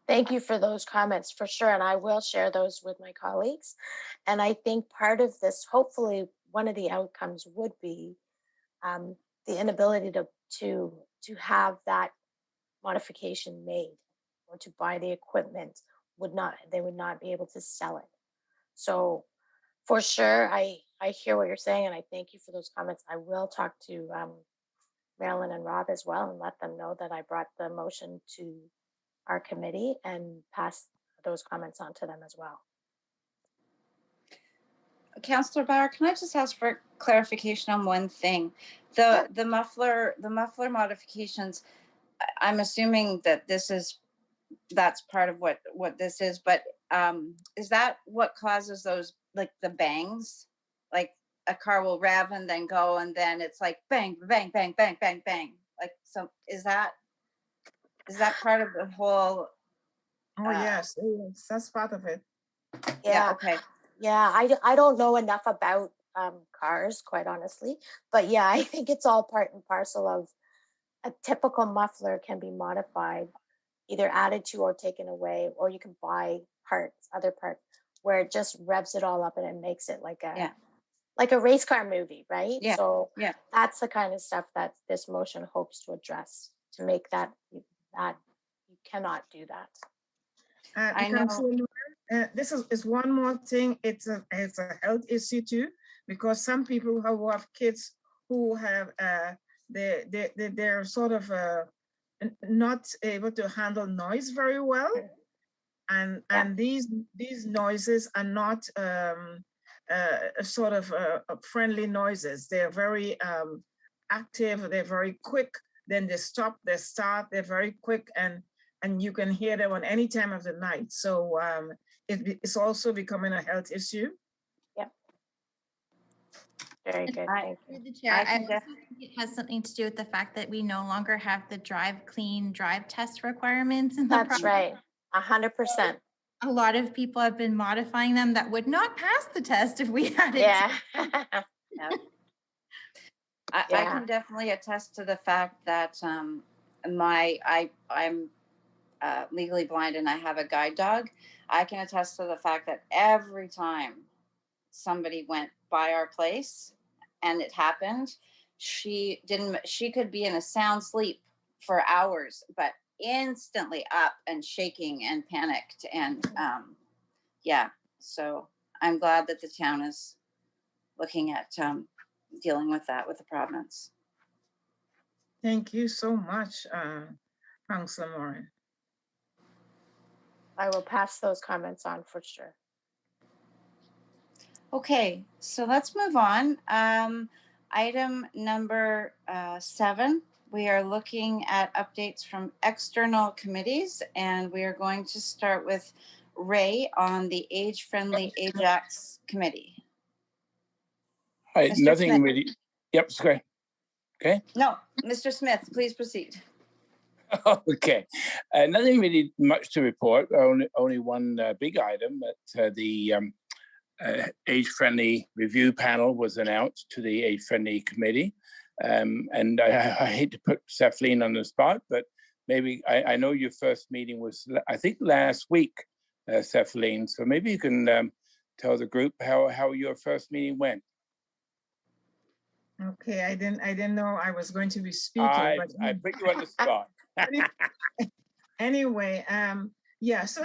Thank you for those comments, for sure. And I will share those with my colleagues. And I think part of this, hopefully one of the outcomes would be the inability to have that modification made or to buy the equipment they would not be able to sell it. So for sure, I hear what you're saying, and I thank you for those comments. I will talk to Marilyn and Rob as well and let them know that I brought the motion to our committee and pass those comments on to them as well. Councillor Bauer, can I just ask for clarification on one thing? The muffler modifications, I'm assuming that that's part of what this is, but is that what causes those, like the bangs? Like a car will rev and then go, and then it's like bang, bang, bang, bang, bang, bang. Like, so is that part of the whole? Oh, yes, that's part of it. Yeah, okay. Yeah, I don't know enough about cars, quite honestly, but yeah, I think it's all part and parcel of a typical muffler can be modified, either added to or taken away, or you can buy other parts, where it just revs it all up and it makes it like a race car movie, right? Yeah. So Yeah. that's the kind of stuff that this motion hopes to address, to make that you cannot do that. I know. This is one more thing. It's a health issue too, because some people who have kids who have they're sort of not able to handle noise very well, and these noises are not sort of friendly noises. They're very active. They're very quick. Then they stop. They start. They're very quick, and you can hear them on any time of the night. So it's also becoming a health issue. Yep. Very good. Thank you. Through the chair, I also think it has something to do with the fact that we no longer have the clean drive test requirements in the That's right. 100%. A lot of people have been modifying them that would not pass the test if we had it. Yeah. I can definitely attest to the fact that I'm legally blind and I have a guide dog. I can attest to the fact that every time somebody went by our place and it happened, she could be in a sound sleep for hours, but instantly up and shaking and panicked. And so I'm glad that the town is looking at dealing with that with the province. Thank you so much, Councillor Morin. I will pass those comments on for sure. Okay, so let's move on. Item number 7, we are looking at updates from external committees, and we are going to start with Ray on the Age-Friendly Ajax Committee. Hi, Mr. nothing Smith. really. Yep, sorry. Okay. No, Mr. Smith, please proceed. Okay, nothing really much to report. Only one big item that the age-friendly review panel was announced to the age-friendly committee. And I hate to put Cephaline on the spot, but maybe I know your first meeting was, I think, last week, Cephaline. So maybe you can tell the group how your first meeting went. Okay, I didn't know I was going to be speaking. I put you on the spot. Anyway, yeah. So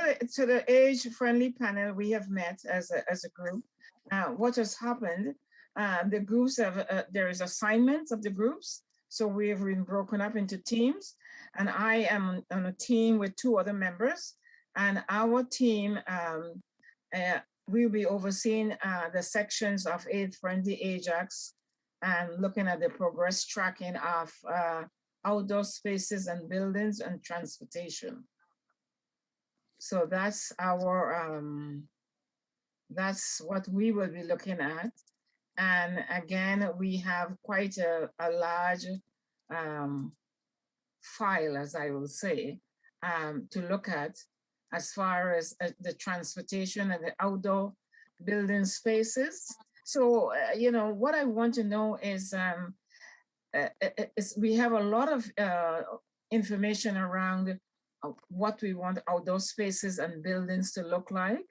the age-friendly panel we have met as a group. What has happened? The groups have there is assignments of the groups. So we have been broken up into teams, and I am on a team with 2 other members, and our team will be overseeing the sections of age-friendly Ajax and looking at the progress tracking of outdoor spaces and buildings and transportation. So that's our, that's what we will be looking at. And again, we have quite a large file, as I will say, to look at as far as the transportation and the outdoor building spaces. So, you know, what I want to know is we have a lot of information around what we want outdoor spaces and buildings to look like,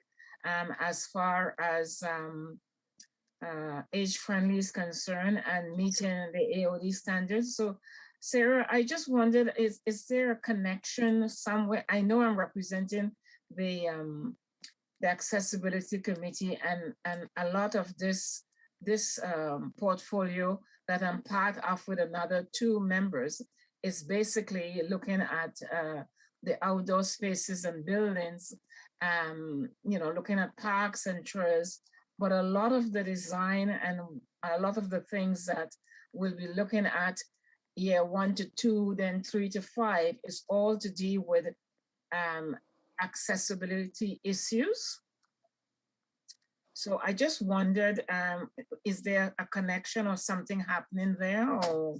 as far as age-friendly is concerned and meeting the AOD standards. So Sarah, I just wondered, is there a connection somewhere? I know I'm representing the Accessibility Committee, and a lot of this portfolio that I'm part of with another 2 members is basically looking at the outdoor spaces and buildings, looking at parks and trails, but a lot of the design and a lot of the things that we'll be looking at year 1 to 2, then 3 to 5 is all to do with accessibility issues. So I just wondered, is there a connection or something happening there? Or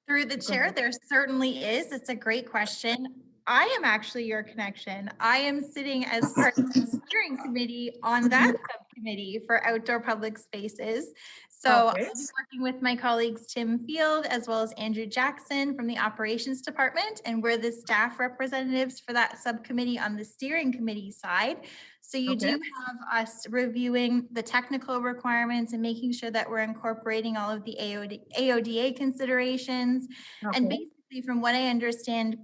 Through the chair, there certainly is. It's a great question. I am actually your connection. I am sitting as part of the steering committee on that subcommittee for outdoor public spaces. So Okay. I'll be working with my colleagues Tim Field as well as Andrew Jackson from the operations department, and we're the staff representatives for that subcommittee on the steering committee side. So you do have us reviewing the technical requirements and making sure that we're incorporating all of the AODA considerations. And basically, from what I understand,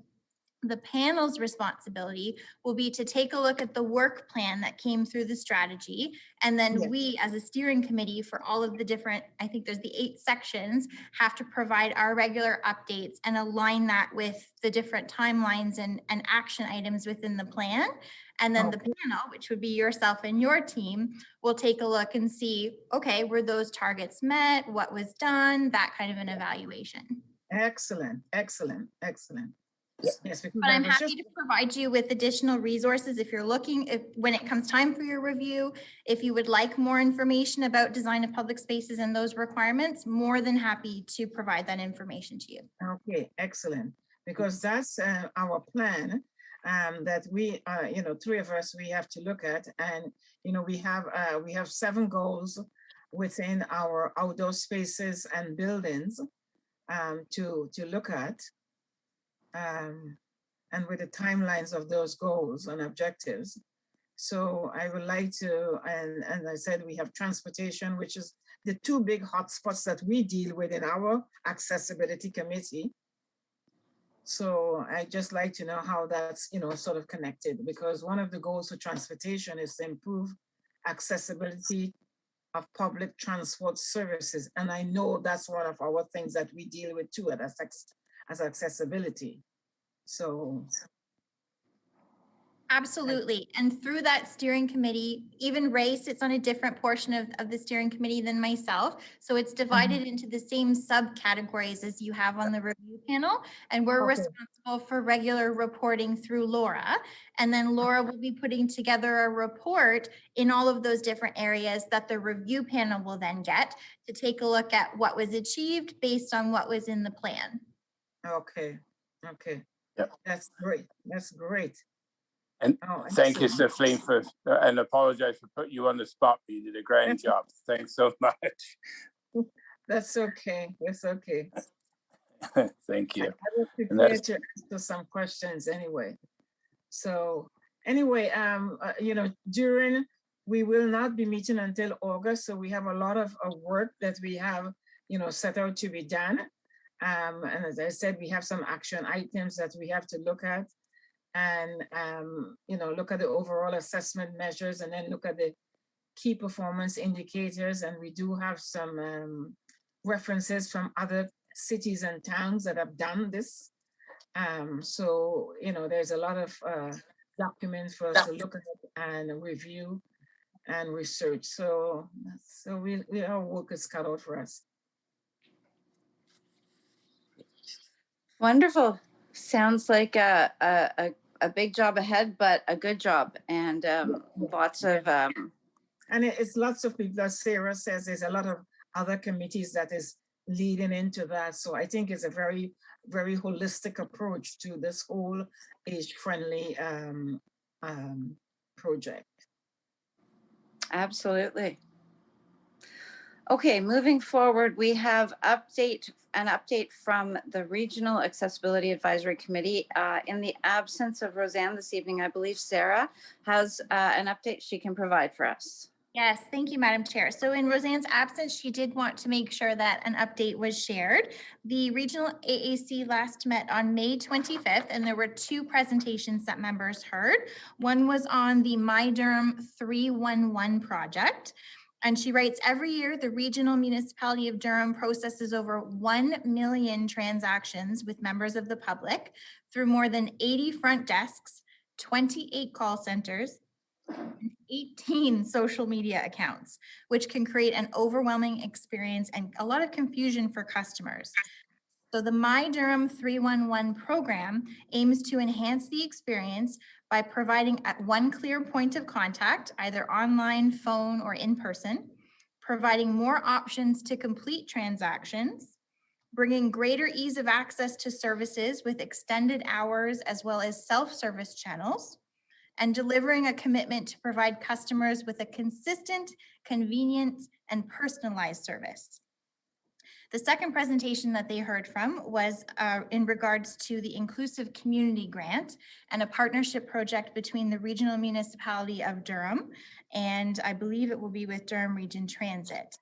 the panel's responsibility will be to take a look at the work plan that came through the strategy. And then we, as a steering committee for all of the different, I think there's the 8 sections, have to provide our regular updates and align that with the different timelines and action items within the plan. And then the panel, which would be yourself and your team, will take a look and see, okay, were those targets met? What was done? That kind of an evaluation. Excellent, excellent, excellent. Yes, but I'm happy to provide you with additional resources if you're looking, when it comes time for your review, if you would like more information about design of public spaces and those requirements, more than happy to provide that information to you. Okay, excellent. Because that's our plan that we, 3 of us, we have to look at. And, we have 7 goals within our outdoor spaces and buildings to look at. And with the timelines of those goals and objectives. So I would like to, and I said, we have transportation, which is the 2 big hotspots that we deal with in our accessibility committee. So I just like to know how that's, sort of connected, because one of the goals for transportation is to improve accessibility of public transport services. And I know that's one of our things that we deal with too as accessibility. So. Absolutely. And through that steering committee, even Ray sits on a different portion of the steering committee than myself. So it's divided into the same subcategories as you have on the review panel. And we're responsible for regular reporting through Laura. And then Laura will be putting together a report in all of those different areas that the review panel will then get to take a look at what was achieved based on what was in the plan. Okay. Yep. That's great. That's great. And thank you, Stephanie, and apologize for putting you on the spot, but you did a grand job. Thanks so much. That's okay. That's okay. Thank you. I was prepared to answer some questions anyway. So anyway, we will not be meeting until August. So we have a lot of work that we have, set out to be done. And as I said, we have some action items that we have to look at and, look at the overall assessment measures and then look at the key performance indicators. And we do have some references from other cities and towns that have done this. So, there's a lot of documents for us to look at and review and research. So our work is cut out for us. Wonderful. Sounds like a big job ahead, but a good job, and lots of. And it's lots of people, as Sarah says, there's a lot of other committees that is leading into that. So I think it's a very, very holistic approach to this whole age-friendly project. Absolutely. Okay, moving forward, we have an update from the Regional Accessibility Advisory Committee. In the absence of Roseanne this evening, I believe Sarah has an update she can provide for us. Yes, thank you, Madam Chair. So in Roseanne's absence, she did want to make sure that an update was shared. The regional AAC last met on May 25th, and there were two presentations that members heard. One was on the My Durham 311 project. And she writes, every year, the regional municipality of Durham processes over 1 million transactions with members of the public through more than 80 front desks, 28 call centers, 18 social media accounts, which can create an overwhelming experience and a lot of confusion for customers. So the My Durham 311 program aims to enhance the experience by providing at one clear point of contact, either online, phone, or in person, providing more options to complete transactions, bringing greater ease of access to services with extended hours as well as self-service channels, and delivering a commitment to provide customers with a consistent, convenient, and personalized service. The second presentation that they heard from was in regards to the Inclusive Community Grant and a partnership project between the Regional Municipality of Durham, and I believe it will be with Durham Region Transit.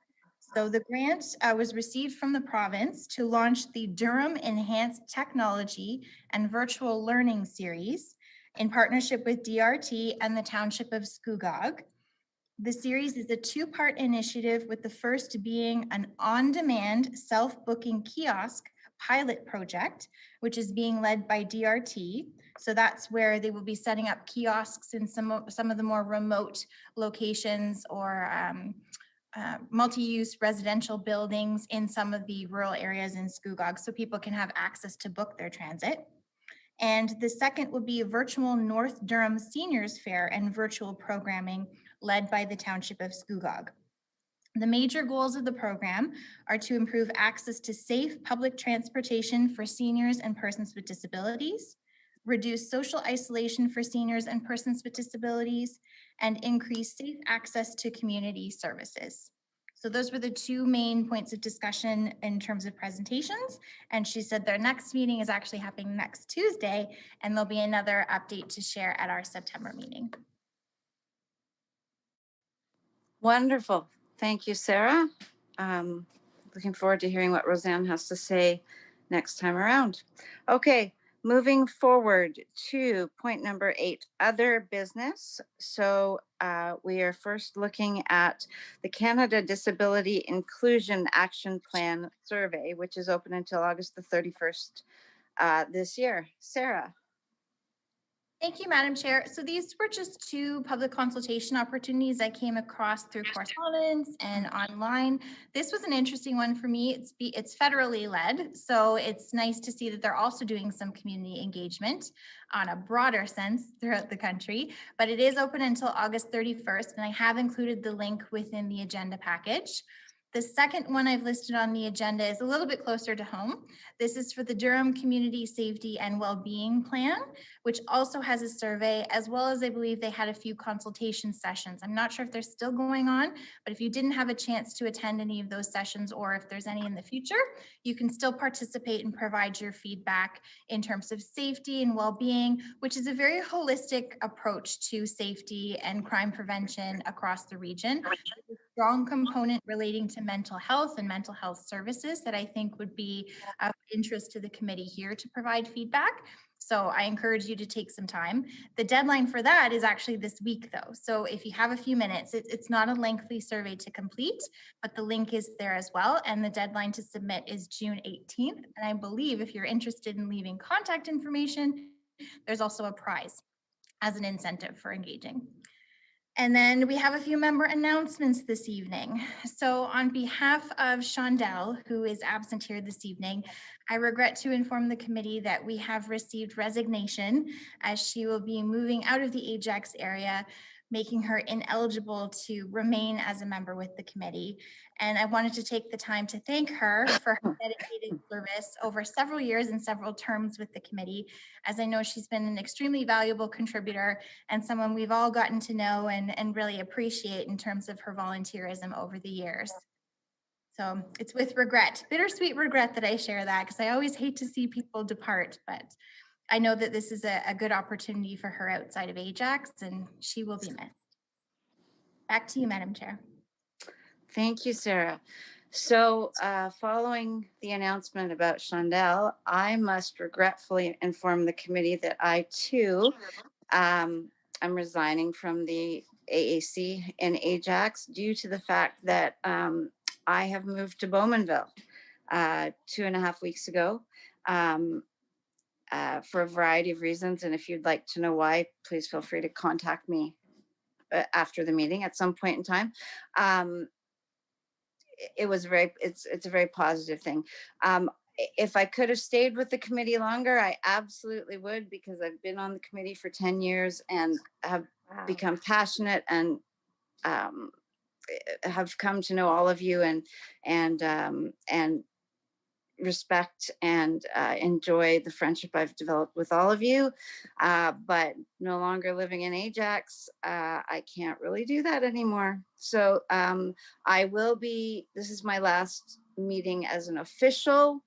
So the grant was received from the province to launch the Durham Enhanced Technology and Virtual Learning Series in partnership with DRT and the Township of Scugog. The series is a two-part initiative, with the first being an on-demand self-booking kiosk pilot project, which is being led by DRT. So that's where they will be setting up kiosks in some of the more remote locations or multi-use residential buildings in some of the rural areas in Scugog, so people can have access to book their transit. And the second will be a virtual North Durham Seniors Fair and virtual programming led by the Township of Scugog. The major goals of the program are to improve access to safe public transportation for seniors and persons with disabilities, reduce social isolation for seniors and persons with disabilities, and increase safe access to community services. So those were the two main points of discussion in terms of presentations. And she said their next meeting is actually happening next Tuesday, and there'll be another update to share at our September meeting. Wonderful. Thank you, Sarah. Looking forward to hearing what Roseanne has to say next time around. Okay, moving forward to point number 8, other business. So we are first looking at the Canada Disability Inclusion Action Plan survey, which is open until August the 31st this year. Sarah. Thank you, Madam Chair. So these were just two public consultation opportunities I came across through correspondence and online. This was an interesting one for me. It's federally led, so it's nice to see that they're also doing some community engagement on a broader sense throughout the country, but it is open until August 31st, and I have included the link within the agenda package. The second one I've listed on the agenda is a little bit closer to home. This is for the Durham Community Safety and Wellbeing Plan, which also has a survey, as well as I believe they had a few consultation sessions. I'm not sure if they're still going on, but if you didn't have a chance to attend any of those sessions, or if there's any in the future, you can still participate and provide your feedback in terms of safety and well-being, which is a very holistic approach to safety and crime prevention across the region. A strong component relating to mental health and mental health services that I think would be of interest to the committee here to provide feedback. So I encourage you to take some time. The deadline for that is actually this week though. So if you have a few minutes, it's not a lengthy survey to complete, but the link is there as well. And the deadline to submit is June 18th. And I believe if you're interested in leaving contact information, there's also a prize as an incentive for engaging. And then we have a few member announcements this evening. So on behalf of Shondell, who is absent here this evening, I regret to inform the committee that we have received resignation, as she will be moving out of the Ajax area, making her ineligible to remain as a member with the committee. And I wanted to take the time to thank her for her dedicated service over several years and several terms with the committee, as I know she's been an extremely valuable contributor and someone we've all gotten to know and really appreciate in terms of her volunteerism over the years. So it's with regret, bittersweet regret, that I share that, because I always hate to see people depart, but I know that this is a good opportunity for her outside of Ajax, and she will be missed. Back to you, Madam Chair. Thank you, Sarah. So following the announcement about Chandel, I must regretfully inform the committee that I too am resigning from the AAC in Ajax due to the fact that I have moved to Bowmanville 2.5 weeks ago for a variety of reasons. And if you'd like to know why, please feel free to contact me after the meeting at some point in time. It's a very positive thing. If I could have stayed with the committee longer, I absolutely would, because I've been on the committee for 10 years and have become passionate and have come to know all of you and respect and enjoy the friendship I've developed with all of you. But no longer living in Ajax, I can't really do that anymore. So this is my last meeting as an official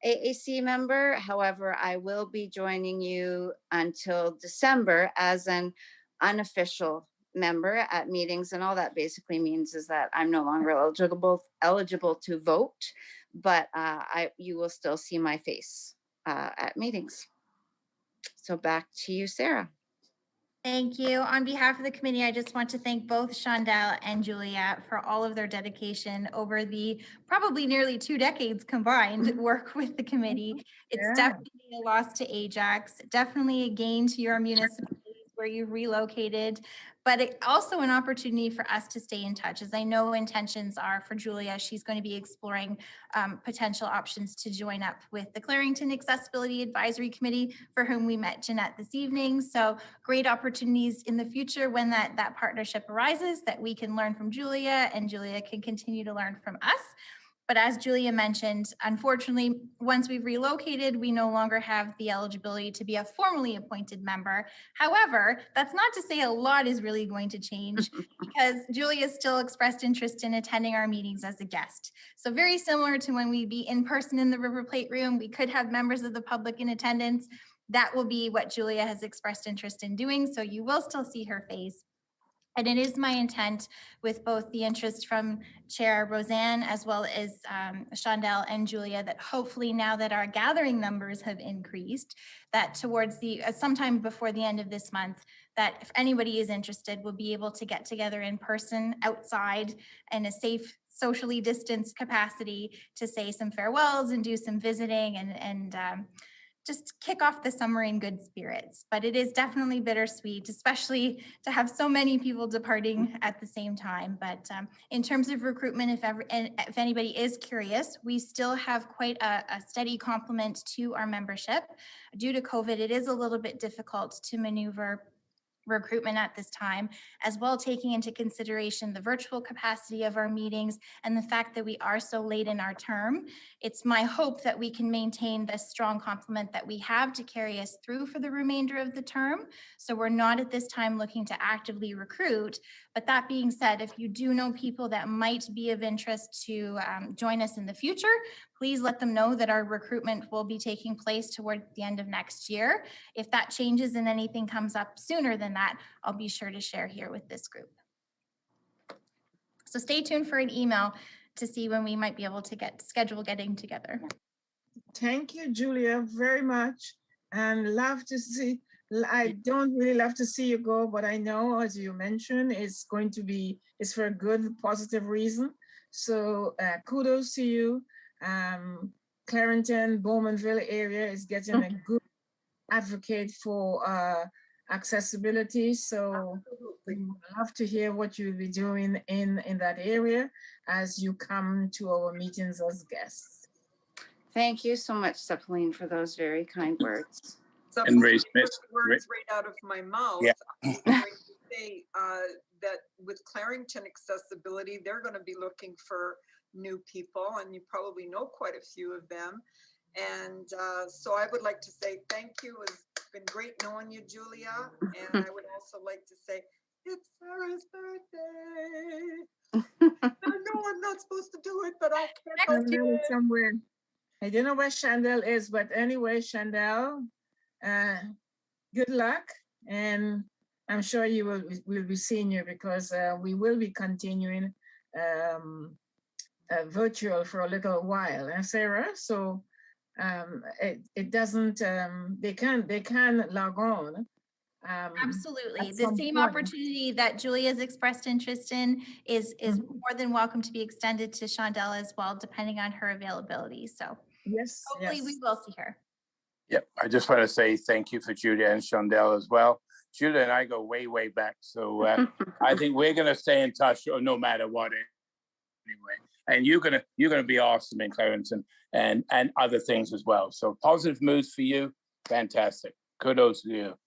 AAC member. However, I will be joining you until December as an unofficial member at meetings. And all that basically means is that I'm no longer eligible to vote, but you will still see my face at meetings. So back to you, Sarah. Thank you. On behalf of the committee, I just want to thank both Chandel and Juliet for all of their dedication over the probably nearly 2 decades combined work with the committee. It's definitely a loss to Ajax, definitely a gain to your municipalities where you've relocated, but also an opportunity for us to stay in touch. As I know intentions are for Julia, she's going to be exploring potential options to join up with the Clarington Accessibility Advisory Committee, for whom we met Jeanette this evening. So great opportunities in the future when that partnership arises, that we can learn from Julia and Julia can continue to learn from us. But as Julia mentioned, unfortunately, once we've relocated, we no longer have the eligibility to be a formally appointed member. However, that's not to say a lot is really going to change, because Julia still expressed interest in attending our meetings as a guest. So very similar to when we be in person in the River Plate room, we could have members of the public in attendance. That will be what Julia has expressed interest in doing. So you will still see her face. And it is my intent, with both the interest from Chair Roseanne as well as Chandel and Julia, that hopefully now that our gathering numbers have increased, that towards the sometime before the end of this month, that if anybody is interested, we'll be able to get together in person outside in a safe, socially distanced capacity to say some farewells and do some visiting and just kick off the summer in good spirits. But it is definitely bittersweet, especially to have so many people departing at the same time. But in terms of recruitment, if anybody is curious, we still have quite a steady complement to our membership. Due to COVID, it is a little bit difficult to maneuver recruitment at this time, as well taking into consideration the virtual capacity of our meetings and the fact that we are so late in our term. It's my hope that we can maintain this strong complement that we have to carry us through for the remainder of the term. So we're not at this time looking to actively recruit. But that being said, if you do know people that might be of interest to join us in the future, please let them know that our recruitment will be taking place toward the end of next year. If that changes and anything comes up sooner than that, I'll be sure to share here with this group. So stay tuned for an email to see when we might be able to schedule getting together. Thank you, Julia, very much. And love to see, I don't really love to see you go, but I know, as you mentioned, it's for a good, positive reason. So kudos to you. Clarington, Bowmanville area is getting a good advocate for accessibility. So we would love to hear what you'll be doing in that area as you come to our meetings as guests. Thank you so much, Sephaline, for those very kind words. And Ray Smith. Words right out of my mouth. Yeah. I'm going to say that with Clarington Accessibility, they're going to be looking for new people, and you probably know quite a few of them. And so I would like to say thank you. It's been great knowing you, Julia. And I would also like to say it's Sarah's birthday. I know I'm not supposed to do it, but I can't do it somewhere. I don't know where Chandel is, but anyway, Chandel, good luck. And I'm sure you will be seeing you because we will be continuing virtual for a little while, and Sarah. So it doesn't. They can log on. Absolutely. At The some same point. opportunity that Julia's expressed interest in is Mhm. more than welcome to be extended to Shondella as well, depending on her availability. So Yes. hopefully we Yes. will see her. Yep, I just want to say thank you for Julia and Shondell as well. Julia and I go way, way back. So I think we're going to stay in touch no matter what anyway. And you're gonna be awesome in Clarence and other things as well. So positive moves for you. Fantastic. Kudos to you.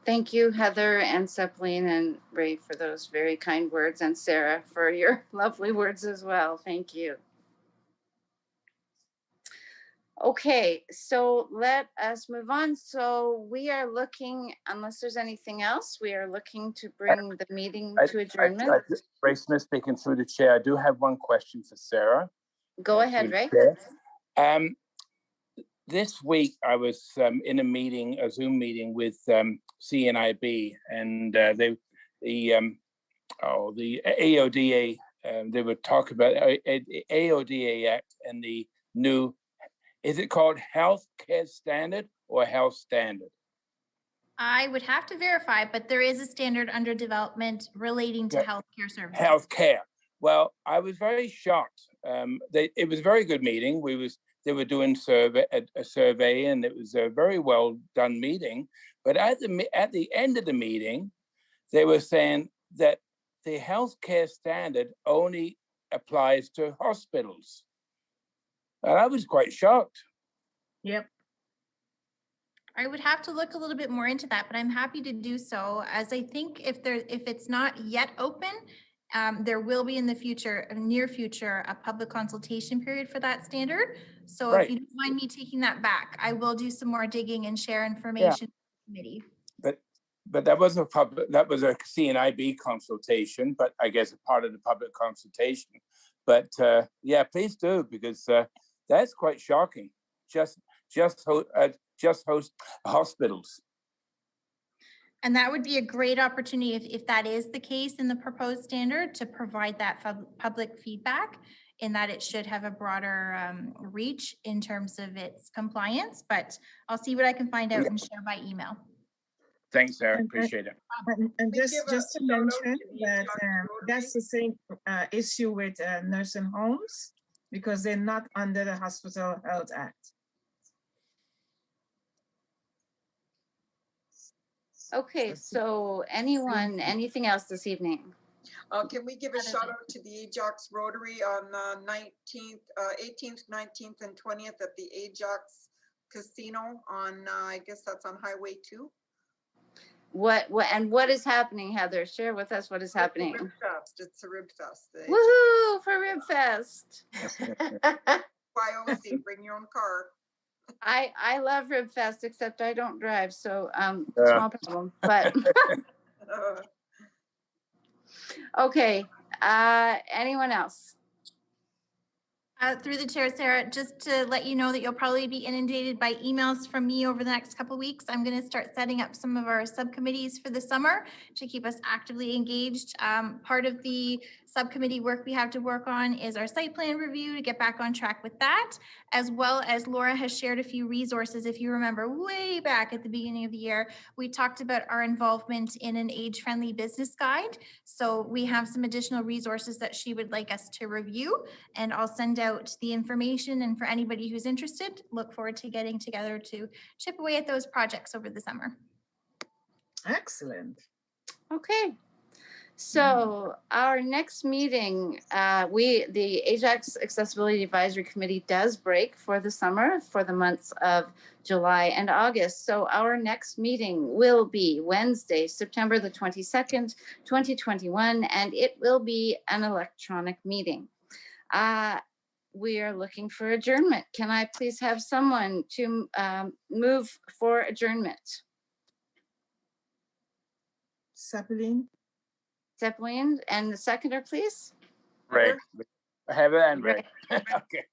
Thank you, Heather and Seppeline and Ray, for those very kind words, and Sarah for your lovely words as well. Thank you. Okay, so let us move on. So we are looking, unless there's anything else, we are looking to bring the meeting to adjournment. Ray Smith speaking through the chair. I do have one question for Sarah. Go ahead, Ray. This week I was in a Zoom meeting with CNIB, and the AODA. They were talking about AODA Act and the new. Is it called Health Care Standard or Health Standard? I would have to verify, but there is a standard under development relating to healthcare services. Healthcare. Well, I was very shocked. It was a very good meeting. They were doing a survey, and it was a very well done meeting. But at the end of the meeting, they were saying that the healthcare standard only applies to hospitals. And I was quite shocked. Yep. I would have to look a little bit more into that, but I'm happy to do so, as I think if it's not yet open, there will be in the future, near future, a public consultation period for that standard. So if you don't mind me taking that back, I will do some more digging and share information with the committee. But that was a CNIB consultation, but I guess a part of the public consultation. But yeah, please do, because that's quite shocking. Just host hospitals. And that would be a great opportunity if that is the case in the proposed standard, to provide that public feedback, in that it should have a broader reach in terms of its compliance. But I'll see what I can find out and share by email. Thanks, Sarah. Appreciate it. And just to mention that that's the same issue with nursing homes, because they're not under the Hospital Health Act. Okay, so anything else this evening? Can we give a shout out to the Ajax Rotary on 18th, 19th, and 20th at the Ajax Casino on, I guess that's on Highway 2. What is happening, Heather? Share with us what is happening. Rib Fest. It's a Rib Fest. Woohoo for Rib Fest. YOC, bring your own car. I love Rib Fest, except I don't drive, so small problem. But okay, anyone else? Through the chair, Sarah, just to let you know that you'll probably be inundated by emails from me over the next couple of weeks. I'm going to start setting up some of our subcommittees for the summer to keep us actively engaged. Part of the subcommittee work we have to work on is our site plan review, to get back on track with that, as well as Laura has shared a few resources. If you remember way back at the beginning of the year, we talked about our involvement in an age-friendly business guide. So we have some additional resources that she would like us to review, and I'll send out the information. And for anybody who's interested, look forward to getting together to chip away at those projects over the summer. Excellent. Okay. So our next meeting, the Ajax Accessibility Advisory Committee does break for the summer for the months of July and August. So our next meeting will be Wednesday, September the 22nd, 2021, and it will be an electronic meeting. We are looking for adjournment. Can I please have someone to move for adjournment? Seppeline. Seppeline, and the seconder, please. Ray. Heather and Ray. Okay.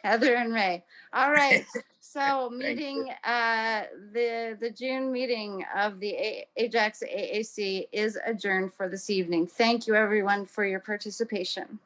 Heather and Ray. All right. So Thank meeting, the June meeting of the Ajax AAC is adjourned for this evening. Thank you everyone for your participation.